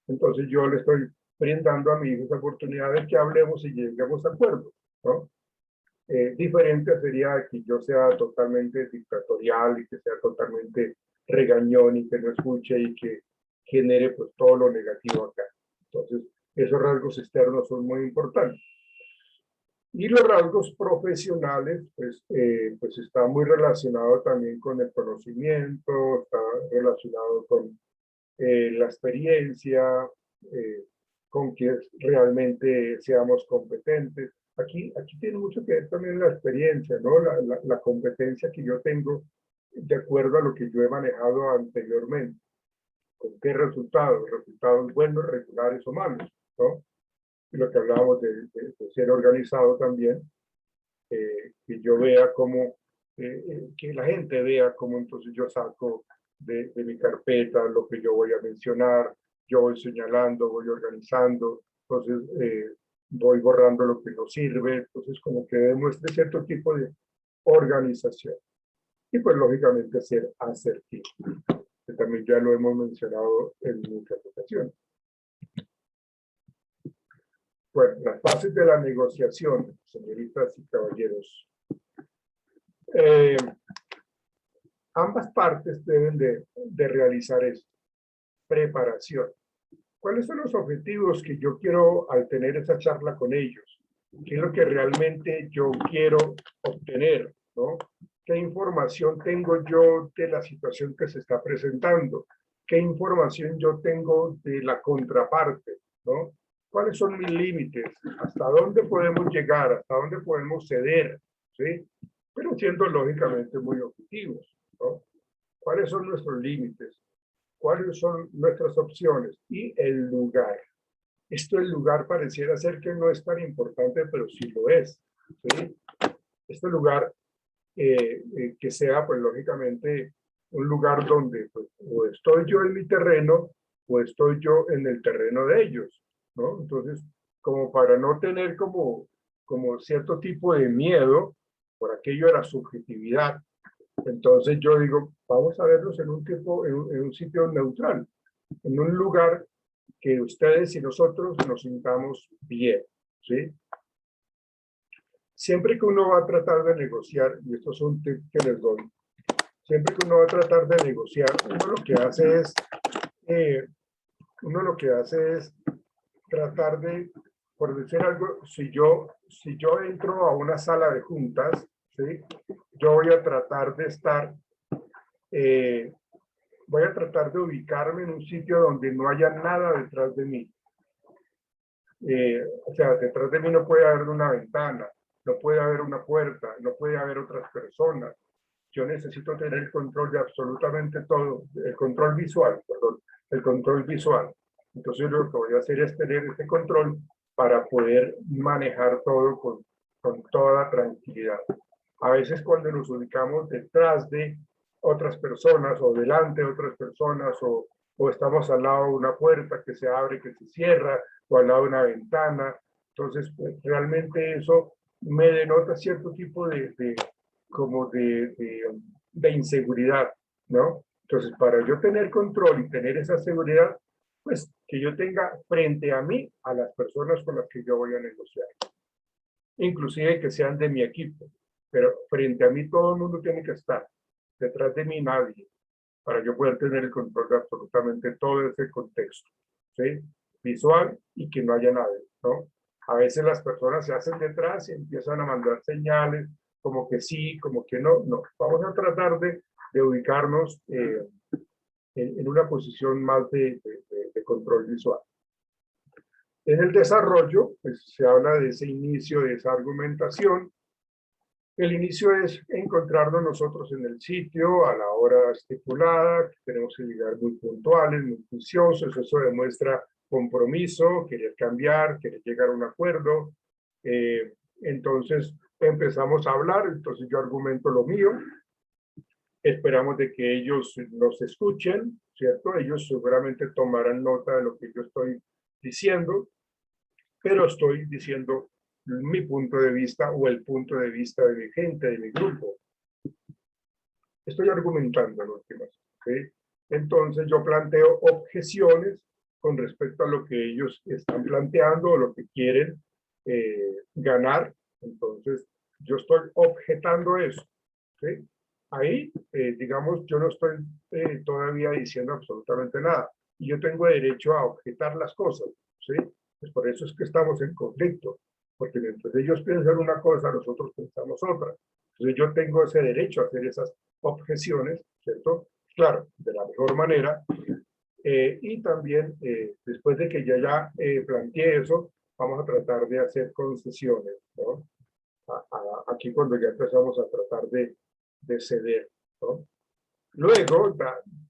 Entonces yo le estoy brindando a mi hijo esa oportunidad de que hablemos y lleguemos a acuerdos, ¿no? Diferente sería que yo sea totalmente dictatorial y que sea totalmente regañón y que no escuche y que genere pues todo lo negativo acá. Entonces, esos rasgos externos son muy importantes. Y los rasgos profesionales, pues está muy relacionado también con el conocimiento, está relacionado con la experiencia, con que realmente seamos competentes. Aquí tiene mucho que ver también la experiencia, ¿no? La competencia que yo tengo de acuerdo a lo que yo he manejado anteriormente. ¿Con qué resultados? Resultados buenos, regulares o malos, ¿no? Y lo que hablábamos de ser organizado también, que yo vea cómo, que la gente vea cómo entonces yo saco de mi carpeta lo que yo voy a mencionar, yo voy señalando, voy organizando, entonces voy borrando lo que no sirve, entonces como que demuestre cierto tipo de organización. Y pues lógicamente ser asertivo, que también ya lo hemos mencionado en muchas ocasiones. Bueno, las bases de la negociación, señoritas y caballeros. Ambas partes deben de realizar esto. Preparación. ¿Cuáles son los objetivos que yo quiero al tener esa charla con ellos? ¿Qué es lo que realmente yo quiero obtener, ¿no? ¿Qué información tengo yo de la situación que se está presentando? ¿Qué información yo tengo de la contraparte, ¿no? ¿Cuáles son mis límites? ¿Hasta dónde podemos llegar? ¿Hasta dónde podemos ceder? ¿Sí? Pero siendo lógicamente muy objetivos, ¿no? ¿Cuáles son nuestros límites? ¿Cuáles son nuestras opciones? Y el lugar. Esto, el lugar, pareciera ser que no es tan importante, pero sí lo es, ¿sí? Este lugar que sea, pues lógicamente, un lugar donde pues, o estoy yo en mi terreno o estoy yo en el terreno de ellos, ¿no? Entonces, como para no tener como cierto tipo de miedo por aquello de la subjetividad, entonces yo digo, vamos a verlos en un sitio neutral, en un lugar que ustedes y nosotros nos sintamos bien, ¿sí? Siempre que uno va a tratar de negociar, y esto es un tip que les doy, siempre que uno va a tratar de negociar, uno lo que hace es tratar de, por decir algo, si yo entro a una sala de juntas, ¿sí? Yo voy a tratar de estar, voy a tratar de ubicarme en un sitio donde no haya nada detrás de mí. O sea, detrás de mí no puede haber una ventana, no puede haber una puerta, no puede haber otras personas. Yo necesito tener el control de absolutamente todo, el control visual, perdón, el control visual. Entonces lo que voy a hacer es tener este control para poder manejar todo con toda tranquilidad. A veces cuando nos ubicamos detrás de otras personas o delante de otras personas o estamos al lado de una puerta que se abre, que se cierra, o al lado de una ventana, entonces pues, realmente eso me denota cierto tipo de inseguridad, ¿no? Entonces, para yo tener control y tener esa seguridad, pues que yo tenga frente a mí a las personas con las que yo voy a negociar, inclusive que sean de mi equipo, pero frente a mí todo el mundo tiene que estar, detrás de mí nadie, para yo poder tener el control de absolutamente todo ese contexto, ¿sí? Visual y que no haya nadie, ¿no? A veces las personas se hacen detrás y empiezan a mandar señales, como que sí, como que no. No, vamos a tratar de ubicarnos en una posición más de control visual. En el desarrollo, pues se habla de ese inicio, de esa argumentación. El inicio es encontrarnos nosotros en el sitio a la hora estipulada, tenemos que llegar muy puntuales, muy juiciosos, eso demuestra compromiso, querer cambiar, querer llegar a un acuerdo. Entonces empezamos a hablar, entonces yo argumento lo mío, esperamos de que ellos nos escuchen, ¿cierto? Ellos seguramente tomarán nota de lo que yo estoy diciendo, pero estoy diciendo mi punto de vista o el punto de vista de mi gente, de mi grupo. Estoy argumentando en últimas, ¿sí? Entonces yo planteo objeciones con respecto a lo que ellos están planteando o lo que quieren ganar. Entonces yo estoy objetando eso, ¿sí? Ahí, digamos, yo no estoy todavía diciendo absolutamente nada. Y yo tengo derecho a objetar las cosas, ¿sí? Pues por eso es que estamos en conflicto. Porque mientras ellos piensan una cosa, nosotros pensamos otra. Entonces yo tengo ese derecho a hacer esas objeciones, ¿cierto? Claro, de la mejor manera. Y también, después de que ya planteé eso, vamos a tratar de hacer concesiones, ¿no? Aquí cuando ya empezamos a tratar de ceder, ¿no? Luego,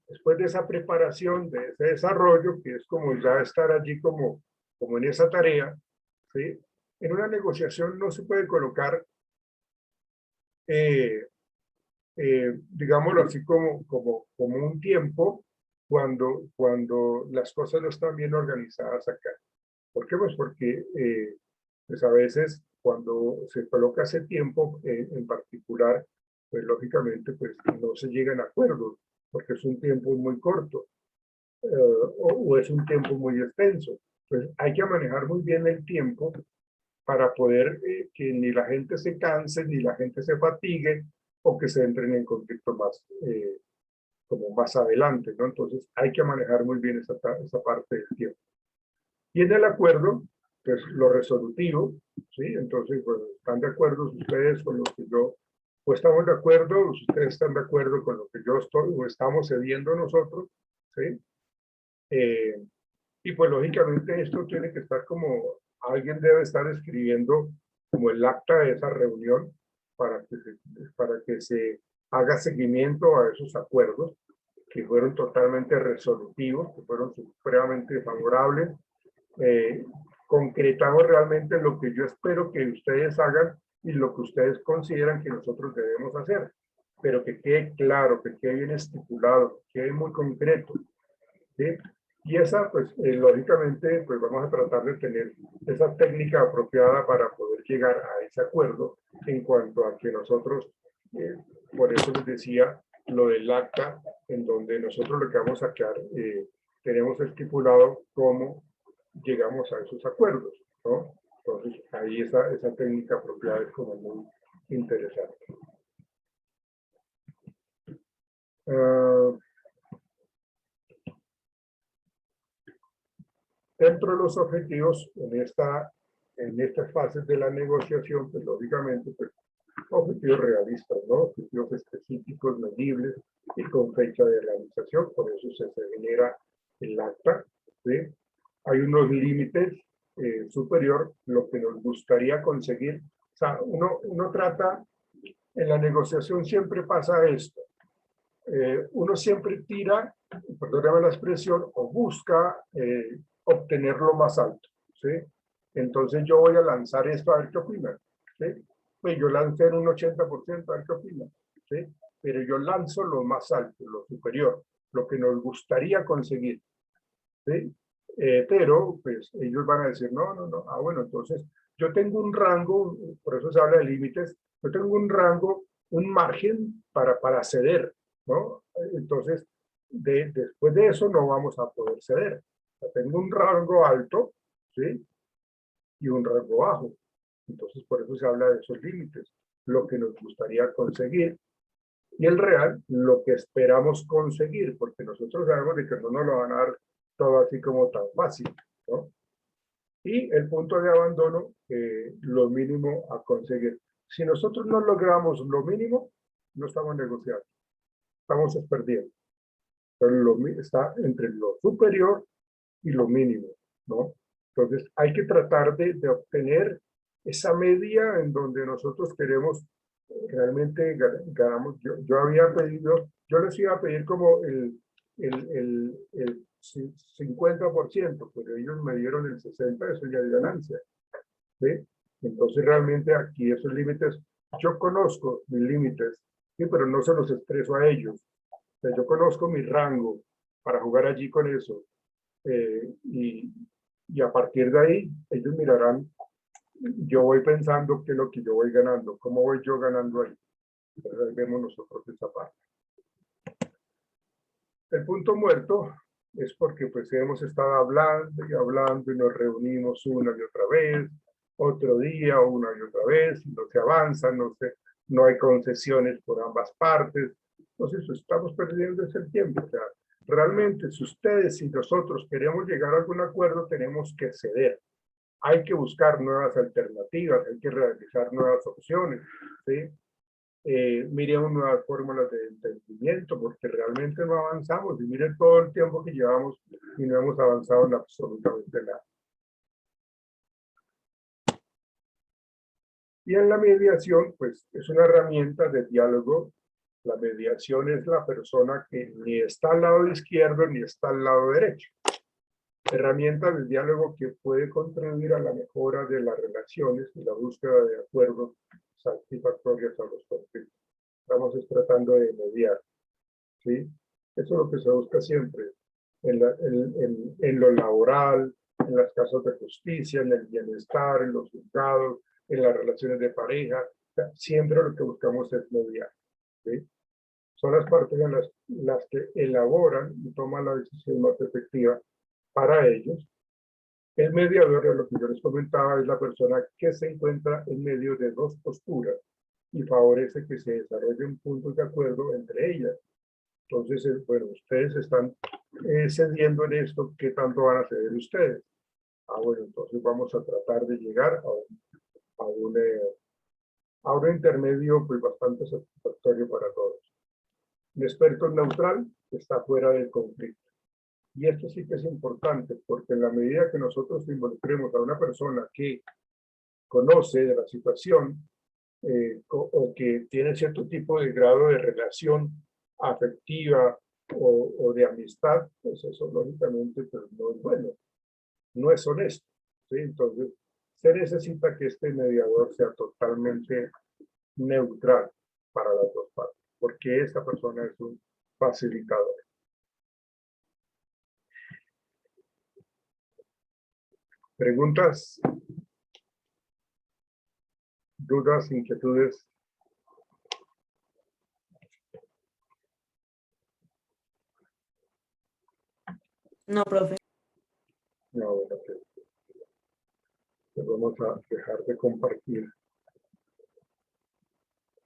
después de esa preparación, de ese desarrollo, que es como ya estar allí como en esa tarea, ¿sí? En una negociación no se puede colocar, digámoslo así, como un tiempo cuando las cosas no están bien organizadas acá. ¿Por qué? Pues porque pues a veces cuando se coloca ese tiempo en particular, pues lógicamente pues no se llegan a acuerdos, porque es un tiempo muy corto o es un tiempo muy extenso. Pues hay que manejar muy bien el tiempo para poder que ni la gente se canse, ni la gente se fatigue, o que se entren en conflicto más, como más adelante, ¿no? Entonces hay que manejar muy bien esa parte del tiempo. Y en el acuerdo, pues lo resolutivo, ¿sí? Entonces, pues, ¿están de acuerdo ustedes con lo que yo, o estamos de acuerdo, ustedes están de acuerdo con lo que yo estoy, o estamos cediendo nosotros, ¿sí? Y pues lógicamente esto tiene que estar como, alguien debe estar escribiendo como el acta de esa reunión para que se haga seguimiento a esos acuerdos que fueron totalmente resolutivos, que fueron supremamente favorables, concretamos realmente lo que yo espero que ustedes hagan y lo que ustedes consideran que nosotros debemos hacer, pero que quede claro, que quede bien estipulado, que quede muy concreto, ¿sí? Y esa, pues, lógicamente, pues vamos a tratar de tener esa técnica apropiada para poder llegar a ese acuerdo en cuanto a que nosotros, por eso les decía lo del acta, en donde nosotros lo que vamos a sacar, tenemos estipulado cómo llegamos a esos acuerdos, ¿no? Entonces, ahí esa técnica apropiada es como muy interesante. Dentro de los objetivos en estas fases de la negociación, pues lógicamente, pues, objetivos realistas, ¿no? Objetivos específicos, medibles y con fecha de realización, por eso se genera el acta, ¿sí? Hay unos límites superior, lo que nos gustaría conseguir. O sea, uno trata, en la negociación siempre pasa esto. Uno siempre tira, perdóname la expresión, o busca obtener lo más alto, ¿sí? Entonces yo voy a lanzar esto a ver qué opinan, ¿sí? Pues yo lancé en un 80% a ver qué opinan, ¿sí? Pero yo lanzo lo más alto, lo superior, lo que nos gustaría conseguir, ¿sí? Pero pues ellos van a decir, no, bueno, entonces yo tengo un rango, por eso se habla de límites, yo tengo un rango, un margen para ceder, ¿no? Entonces, después de eso no vamos a poder ceder. O sea, tengo un rango alto, ¿sí? Y un rango bajo. Entonces, por eso se habla de esos límites, lo que nos gustaría conseguir, y el real, lo que esperamos conseguir, porque nosotros sabemos de que no nos lo van a dar todo así como tan fácil, ¿no? Y el punto de abandono, lo mínimo a conseguir. Si nosotros no logramos lo mínimo, no estamos negociando, estamos perdiendo. Pero está entre lo superior y lo mínimo, ¿no? Entonces, hay que tratar de obtener esa media en donde nosotros queremos realmente ganamos. Yo había pedido, yo les iba a pedir como el 50%, pero ellos me dieron el 60%, eso ya es ganancia. ¿Sí? Entonces, realmente aquí esos límites, yo conozco mis límites, ¿sí? Pero no se los expreso a ellos. O sea, yo conozco mi rango para jugar allí con eso. Y a partir de ahí, ellos mirarán, yo voy pensando qué es lo que yo voy ganando, cómo voy yo ganando ahí. Entonces, ahí vemos nosotros esa parte. El punto muerto es porque pues hemos estado hablando y nos reunimos una y otra vez, otro día una y otra vez, no se avanza, no hay concesiones por ambas partes. Entonces estamos perdiendo ese tiempo. O sea, realmente si ustedes y nosotros queremos llegar a algún acuerdo, tenemos que ceder. Hay que buscar nuevas alternativas, hay que realizar nuevas opciones, ¿sí? Miremos nuevas fórmulas de entendimiento, porque realmente no avanzamos. Y miren todo el tiempo que llevamos y no hemos avanzado en absolutamente nada. Y en la mediación, pues es una herramienta de diálogo. La mediación es la persona que ni está al lado izquierdo ni está al lado derecho. Herramienta de diálogo que puede contribuir a la mejora de las relaciones y la búsqueda de acuerdos satisfactorios a los conflictos. Estamos tratando de mediar, ¿sí? Eso es lo que se busca siempre, en lo laboral, en las casas de justicia, en el bienestar, en los juzgados, en las relaciones de pareja. O sea, siempre lo que buscamos es mediar, ¿sí? Son las partes en las que elaboran y toman la decisión más efectiva para ellos. El mediador, lo que yo les comentaba, es la persona que se encuentra en medio de dos posturas y favorece que se desarrolle un punto de acuerdo entre ellas. Entonces, bueno, ustedes están cediendo en esto, ¿qué tanto van a ceder ustedes? Bueno, entonces vamos a tratar de llegar a un intermedio pues bastante satisfactorio para todos. El experto neutral está fuera del conflicto. Y esto sí que es importante, porque en la medida que nosotros involucremos a una persona que conoce de la situación o que tiene cierto tipo de grado de relación afectiva o de amistad, pues eso lógicamente pues, no es bueno, no es honesto, ¿sí? Entonces, se necesita que este mediador sea totalmente neutral para las dos partes, porque esta persona es un facilitador. ¿Preguntas? ¿Dudas, inquietudes? No, profe. No, bueno, pues vamos a dejar de compartir.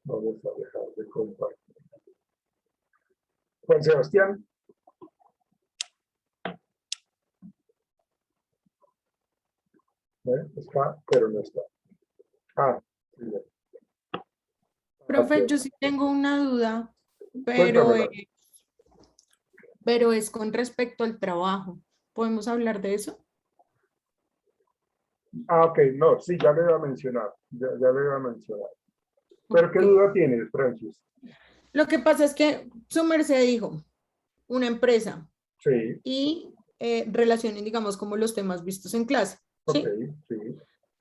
Vamos a dejar de compartir. Juan Sebastián. Está, pero no está. Sí, Profe, ok. yo sí tengo una duda, Cuéntamela. pero es con respecto al trabajo. ¿Podemos hablar de eso? Ok, no, sí, ya le iba a mencionar. Ya le iba a mencionar. ¿Pero qué Ok. duda tienes, Francis? Lo que pasa es que su merced dijo, una empresa Sí, y relacionen, digamos, como los temas vistos en clase, ok, ¿sí? sí.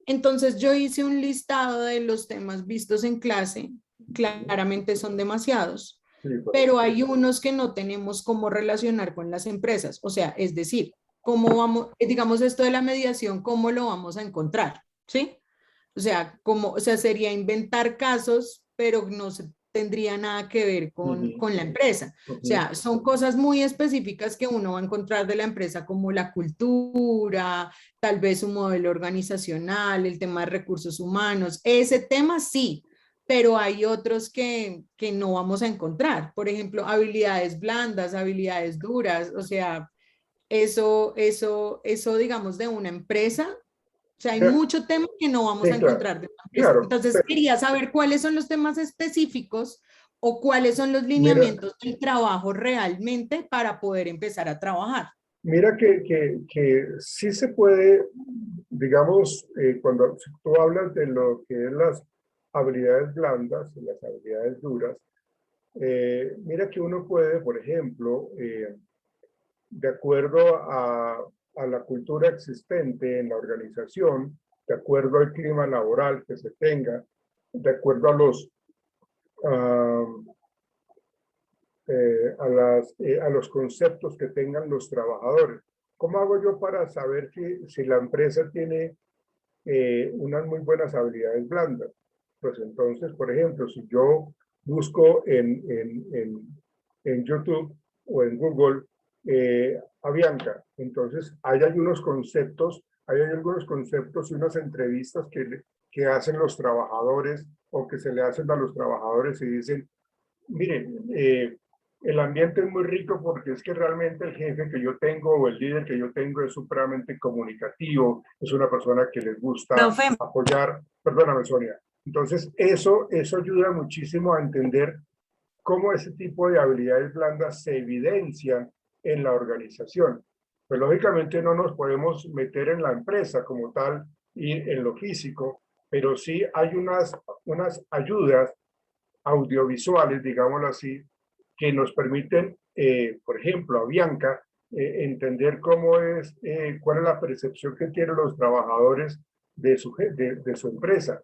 Entonces yo hice un listado de los temas vistos en clase, claramente son demasiados, Sí, pues, pero hay unos que no tenemos cómo relacionar con las empresas, o sea, es decir, cómo vamos, digamos esto de la mediación, cómo lo vamos a encontrar, ¿sí? O sea, sería inventar casos, pero no tendría nada que ver con la empresa. O sea, son cosas muy específicas que uno va a encontrar de la empresa, como la cultura, tal vez un modelo organizacional, el tema de recursos humanos. Ese tema sí, pero hay otros que no vamos a encontrar. Por ejemplo, habilidades blandas, habilidades duras. O sea, eso, digamos, de una empresa. O sea, hay mucho tema que no vamos a sí, claro, encontrar de una empresa. claro. Entonces, quería saber cuáles son los temas específicos o cuáles son los Mira, lineamientos del trabajo realmente para poder empezar a trabajar. Mira que sí se puede, digamos, cuando tú hablas de lo que es las habilidades blandas, las habilidades duras, mira que uno puede, por ejemplo, de acuerdo a la cultura existente en la organización, de acuerdo al clima laboral que se tenga, de acuerdo a ah, a los conceptos que tengan los trabajadores. ¿Cómo hago yo para saber si la empresa tiene unas muy buenas habilidades blandas? Pues entonces, por ejemplo, si yo busco en YouTube o en Google Avianca, entonces hay algunos conceptos y unas entrevistas que hacen los trabajadores o que se le hacen a los trabajadores y dicen, miren, el ambiente es muy rico porque es que realmente el jefe que yo tengo o el líder que yo tengo es supremamente comunicativo, es una persona que les gusta Profe. apoyar. Perdóname, Sonia. Entonces, eso ayuda muchísimo a entender cómo ese tipo de habilidades blandas se evidencian en la organización. Pues lógicamente no nos podemos meter en la empresa como tal y en lo físico, pero sí hay unas ayudas audiovisuales, digámoslo así, que nos permiten, por ejemplo, a Bianca, entender cuál es la percepción que tienen los trabajadores de su empresa.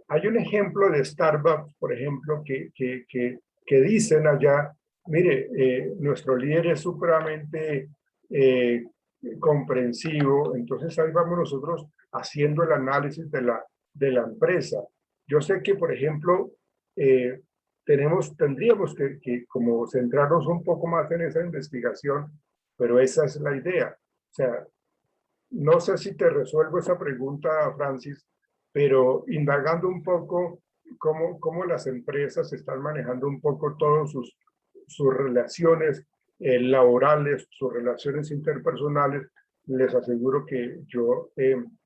Hay un ejemplo de Starbucks, por ejemplo, que dicen allá, mire, nuestro líder es supremamente comprensivo, entonces ahí vamos nosotros haciendo el análisis de la empresa. Yo sé que, por ejemplo, eh, tendríamos que como centrarnos un poco más en esa investigación, pero esa es la idea. O sea, no sé si te resuelvo esa pregunta, Francis, pero indagando un poco cómo las empresas están manejando un poco todas sus relaciones laborales, sus relaciones interpersonales, les aseguro que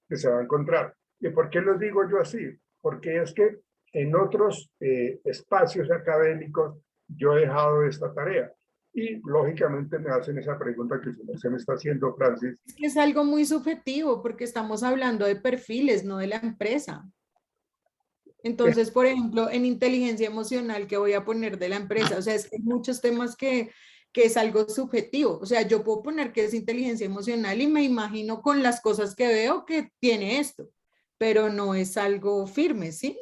que se va a encontrar. ¿Y por qué lo digo yo así? Porque es que en otros espacios académicos yo he dejado esta tarea. Y lógicamente me hacen esa pregunta que se me está haciendo, Francis. Es que es algo muy subjetivo porque estamos hablando de perfiles, no de la empresa. Entonces, por ejemplo, en inteligencia emocional, ¿qué voy a poner de la empresa? O sea, es que hay muchos temas que es algo subjetivo. O sea, yo puedo poner que es inteligencia emocional y me imagino con las cosas que veo que tiene esto, pero no es algo firme, ¿sí?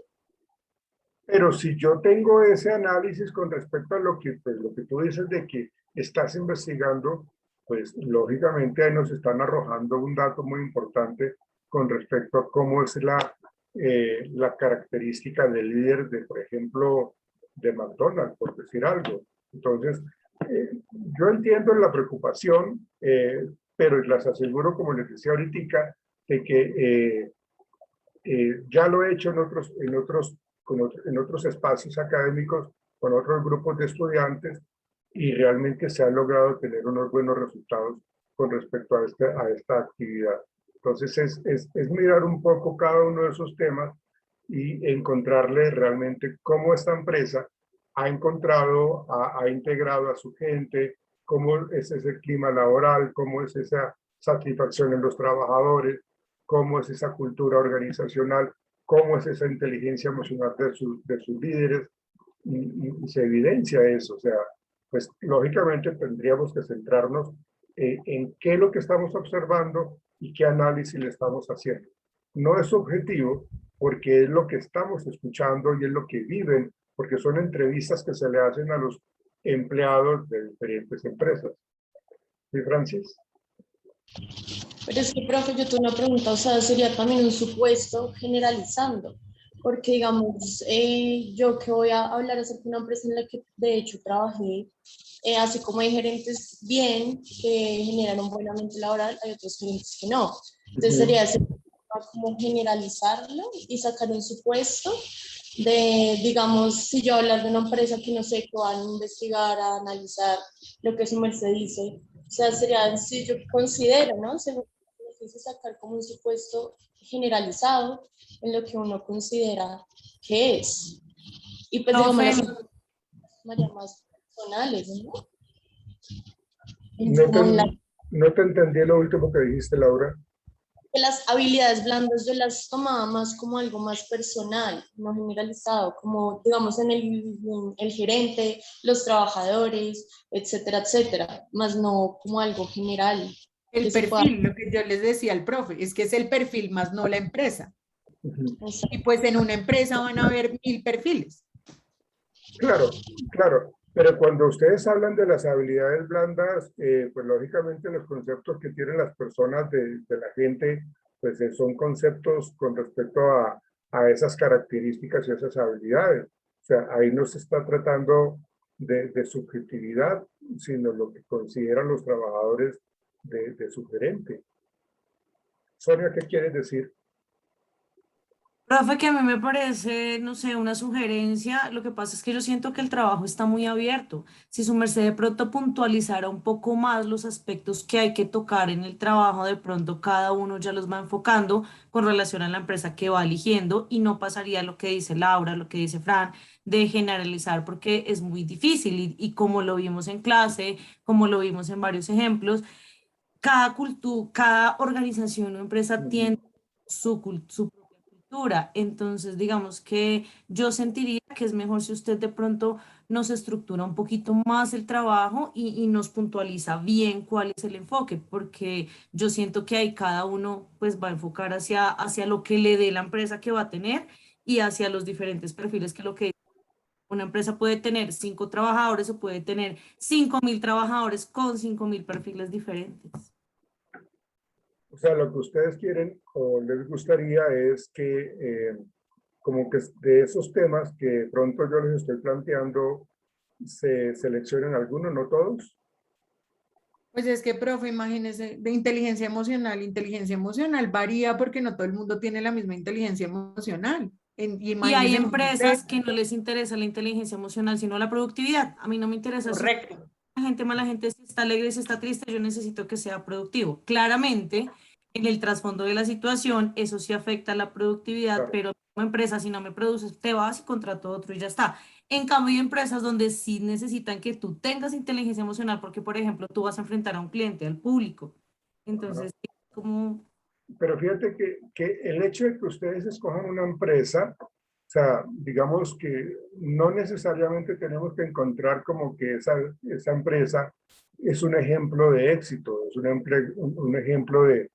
Pero si yo tengo ese análisis con respecto a pues, lo que tú dices de que estás investigando, pues lógicamente ahí nos están arrojando un dato muy importante con respecto a cómo es la característica del líder de, por ejemplo, de McDonald's, por decir algo. Entonces, yo entiendo la preocupación, pero les aseguro, como les decía ahorita, de que ya lo he hecho en otros espacios académicos, con otros grupos de estudiantes, y realmente se han logrado tener unos buenos resultados con respecto a esta actividad. Entonces es mirar un poco cada uno de esos temas y encontrarle realmente cómo esta empresa ha integrado a su gente, cómo es ese clima laboral, cómo es esa satisfacción en los trabajadores, cómo es esa cultura organizacional, cómo es esa inteligencia emocional de sus líderes, y se evidencia eso. O sea, pues lógicamente tendríamos que centrarnos en qué es lo que estamos observando y qué análisis le estamos haciendo. No es subjetivo porque es lo que estamos escuchando y es lo que viven, porque son entrevistas que se le hacen a los empleados de diferentes empresas. ¿Sí, Francis? Pero es que, profe, yo tengo una pregunta, o sea, sería también un supuesto generalizando, porque digamos, yo que voy a hablar acerca de una empresa en la que de hecho trabajé, así como hay gerentes bien, que generan un buen ambiente laboral, hay otros gerentes que no. Entonces sería como generalizarlo y sacar un supuesto de, digamos, si yo hablar de una empresa que no sé, que van a investigar, a analizar lo que su merced dice, o sea, sería, si yo considero, ¿no? Según sacar como un supuesto generalizado en lo que uno considera que es. Y pues, digamos, las más personales, ¿no? No Como en la No te entendí lo último que dijiste, Laura. Que las habilidades blandas yo las tomaba más como algo más personal, no generalizado, como digamos en el gerente, los trabajadores, etcétera, etcétera, más no como algo general. El que se pueda- perfil, lo que yo les decía al profe, es que es el perfil más no la empresa. Ujú. Exacto. Y pues en una empresa van a haber 1000 perfiles. Claro, claro. Pero cuando ustedes hablan de las habilidades blandas, pues lógicamente los conceptos que tienen las personas de la gente, pues son conceptos con respecto a esas características y esas habilidades. O sea, ahí no se está tratando de subjetividad, sino lo que consideran los trabajadores de su gerente. Sonia, ¿qué quieres decir? Profe, que a mí me parece, no sé, una sugerencia. Lo que pasa es que yo siento que el trabajo está muy abierto. Si su merced de pronto puntualizara un poco más los aspectos que hay que tocar en el trabajo, de pronto cada uno ya los va enfocando con relación a la empresa que va eligiendo y no pasaría lo que dice Laura, lo que dice Fran, de generalizar porque es muy difícil y como lo vimos en clase, como lo vimos en varios ejemplos, cada cultura, cada organización o empresa tiene su propia cultura. Entonces, digamos que yo sentiría que es mejor si usted de pronto nos estructura un poquito más el trabajo y nos puntualiza bien cuál es el enfoque, porque yo siento que ahí cada uno pues va a enfocar hacia lo que le dé la empresa que va a tener y hacia los diferentes perfiles que lo que una empresa puede tener 5 trabajadores o puede tener 5.000 trabajadores con 5.000 perfiles diferentes. O sea, lo que ustedes quieren o les gustaría es que como que de esos temas que de pronto yo les estoy planteando, se seleccionen algunos, no todos. Pues es que, profe, imagínese, de inteligencia emocional varía porque no todo el mundo tiene la misma inteligencia emocional. Y Y hay imagínese en una empresas empresa. que no les interesa la inteligencia emocional, sino la productividad. A mí no me interesa si Correcto. la gente mala gente, si está alegre, si está triste, yo necesito que sea productivo. Claramente, en el trasfondo de la situación, eso sí afecta a la productividad, Claro. pero como empresa, si no me produces, te vas y contrato otro y ya está. En cambio, hay empresas donde sí necesitan que tú tengas inteligencia emocional, porque, por ejemplo, tú vas a enfrentar a un cliente, al público. Entonces, como Pero fíjate que el hecho de que ustedes escojan una empresa, o sea, digamos que no necesariamente tenemos que encontrar como que esa empresa es un ejemplo de éxito, es un ejemplo de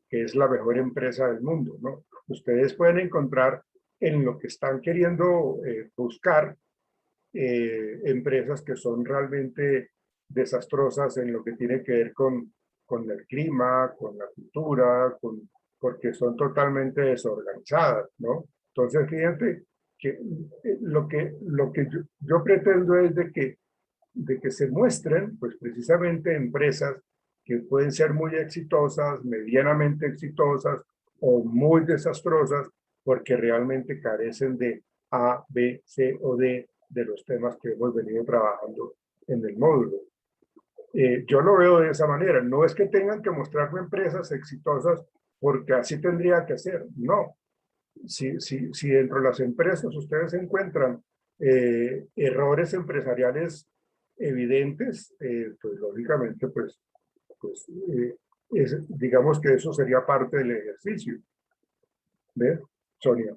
que es la mejor empresa del mundo, ¿no? Ustedes pueden encontrar en lo que están queriendo buscar empresas que son realmente desastrosas en lo que tiene que ver con el clima, con la cultura, porque son totalmente desorganizadas, ¿no? Entonces, fíjate que lo que yo pretendo es de que se muestren, pues precisamente empresas que pueden ser muy exitosas, medianamente exitosas o muy desastrosas, porque realmente carecen de A, B, C o D de los temas que hemos venido trabajando en el módulo. Yo lo veo de esa manera. No es que tengan que mostrarme empresas exitosas porque así tendría que ser. No. Si dentro de las empresas ustedes encuentran errores empresariales evidentes, pues lógicamente, pues digamos que eso sería parte del ejercicio. ¿Ves, Sonia?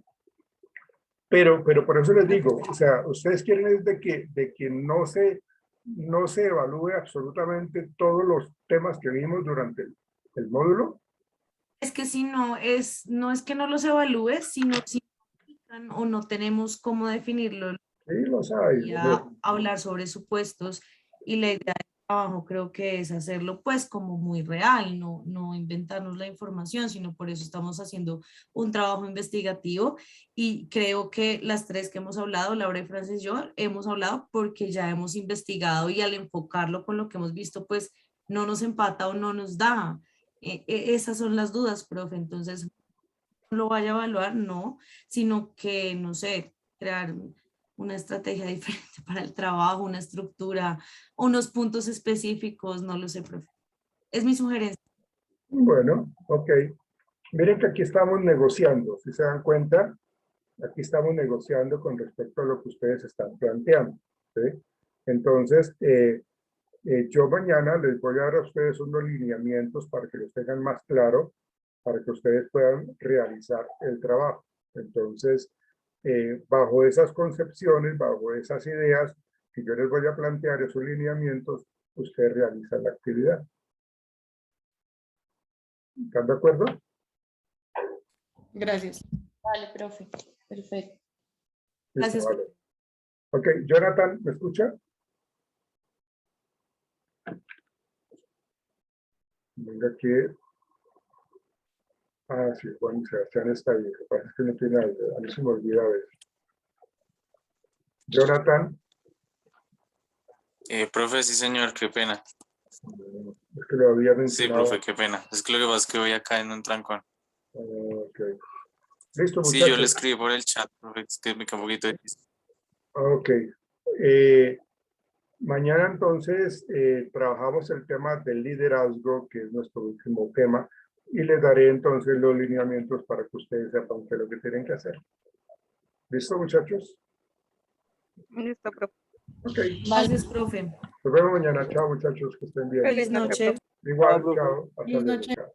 Pero por eso les digo, o sea, ustedes quieren es de que no se evalúe absolutamente todos los temas que vimos durante el módulo. es que si no es que no los evalúe, sino si o no tenemos cómo definirlo Sí, los hay. y a hablar sobre supuestos y la idea del trabajo creo que es hacerlo pues como muy real, no inventarnos la información, sino por eso estamos haciendo un trabajo investigativo y creo que las tres que hemos hablado, Laura y Francis y yo, hemos hablado porque ya hemos investigado y al enfocarlo con lo que hemos visto pues no nos empata o no nos da. Esas son las dudas, profe, entonces no lo vaya a evaluar, no, sino que, no sé, crear una estrategia diferente para el trabajo, una estructura, unos puntos específicos, no lo sé, profe. Es mi sugerencia. Bueno, ok. Miren que aquí estamos negociando, si se dan cuenta, aquí estamos negociando con respecto a lo que ustedes están planteando, ¿sí? Entonces, Yo mañana les voy a dar a ustedes unos lineamientos para que los tengan más claro, para que ustedes puedan realizar el trabajo. Entonces, bajo esas concepciones, bajo esas ideas que yo les voy a plantear, esos lineamientos, ustedes realizan la actividad. ¿Están de acuerdo? Gracias. Vale, profe. Perfecto. Listo, Gracias. vale. Ok, Jonathan, ¿me escucha? Venga aquí. Ah, sí, Juan Sebastián está ahí. Lo que pasa es que no tiene audio. A mí se me olvida a veces. Jonathan. Profe, sí, señor, qué pena. Es que lo había Sí, mencionado. profe, qué pena. Es que lo que pasa es que voy acá en un trancón. Ok. Listo, Sí, yo le muchachos. escribí por el chat, profe, es que me queda un poquito difícil. Ok. Mañana entonces trabajamos el tema del liderazgo, que es nuestro último tema, y les daré entonces los lineamientos para que ustedes sepan qué es lo que tienen que hacer. ¿Listo, muchachos? Listo, profe. Ok. Gracias, profe. Nos vemos mañana. Chao, muchachos. Que estén bien. Feliz noche, profe. noche. Igual, chao. Hasta Feliz luego. noche. Chao.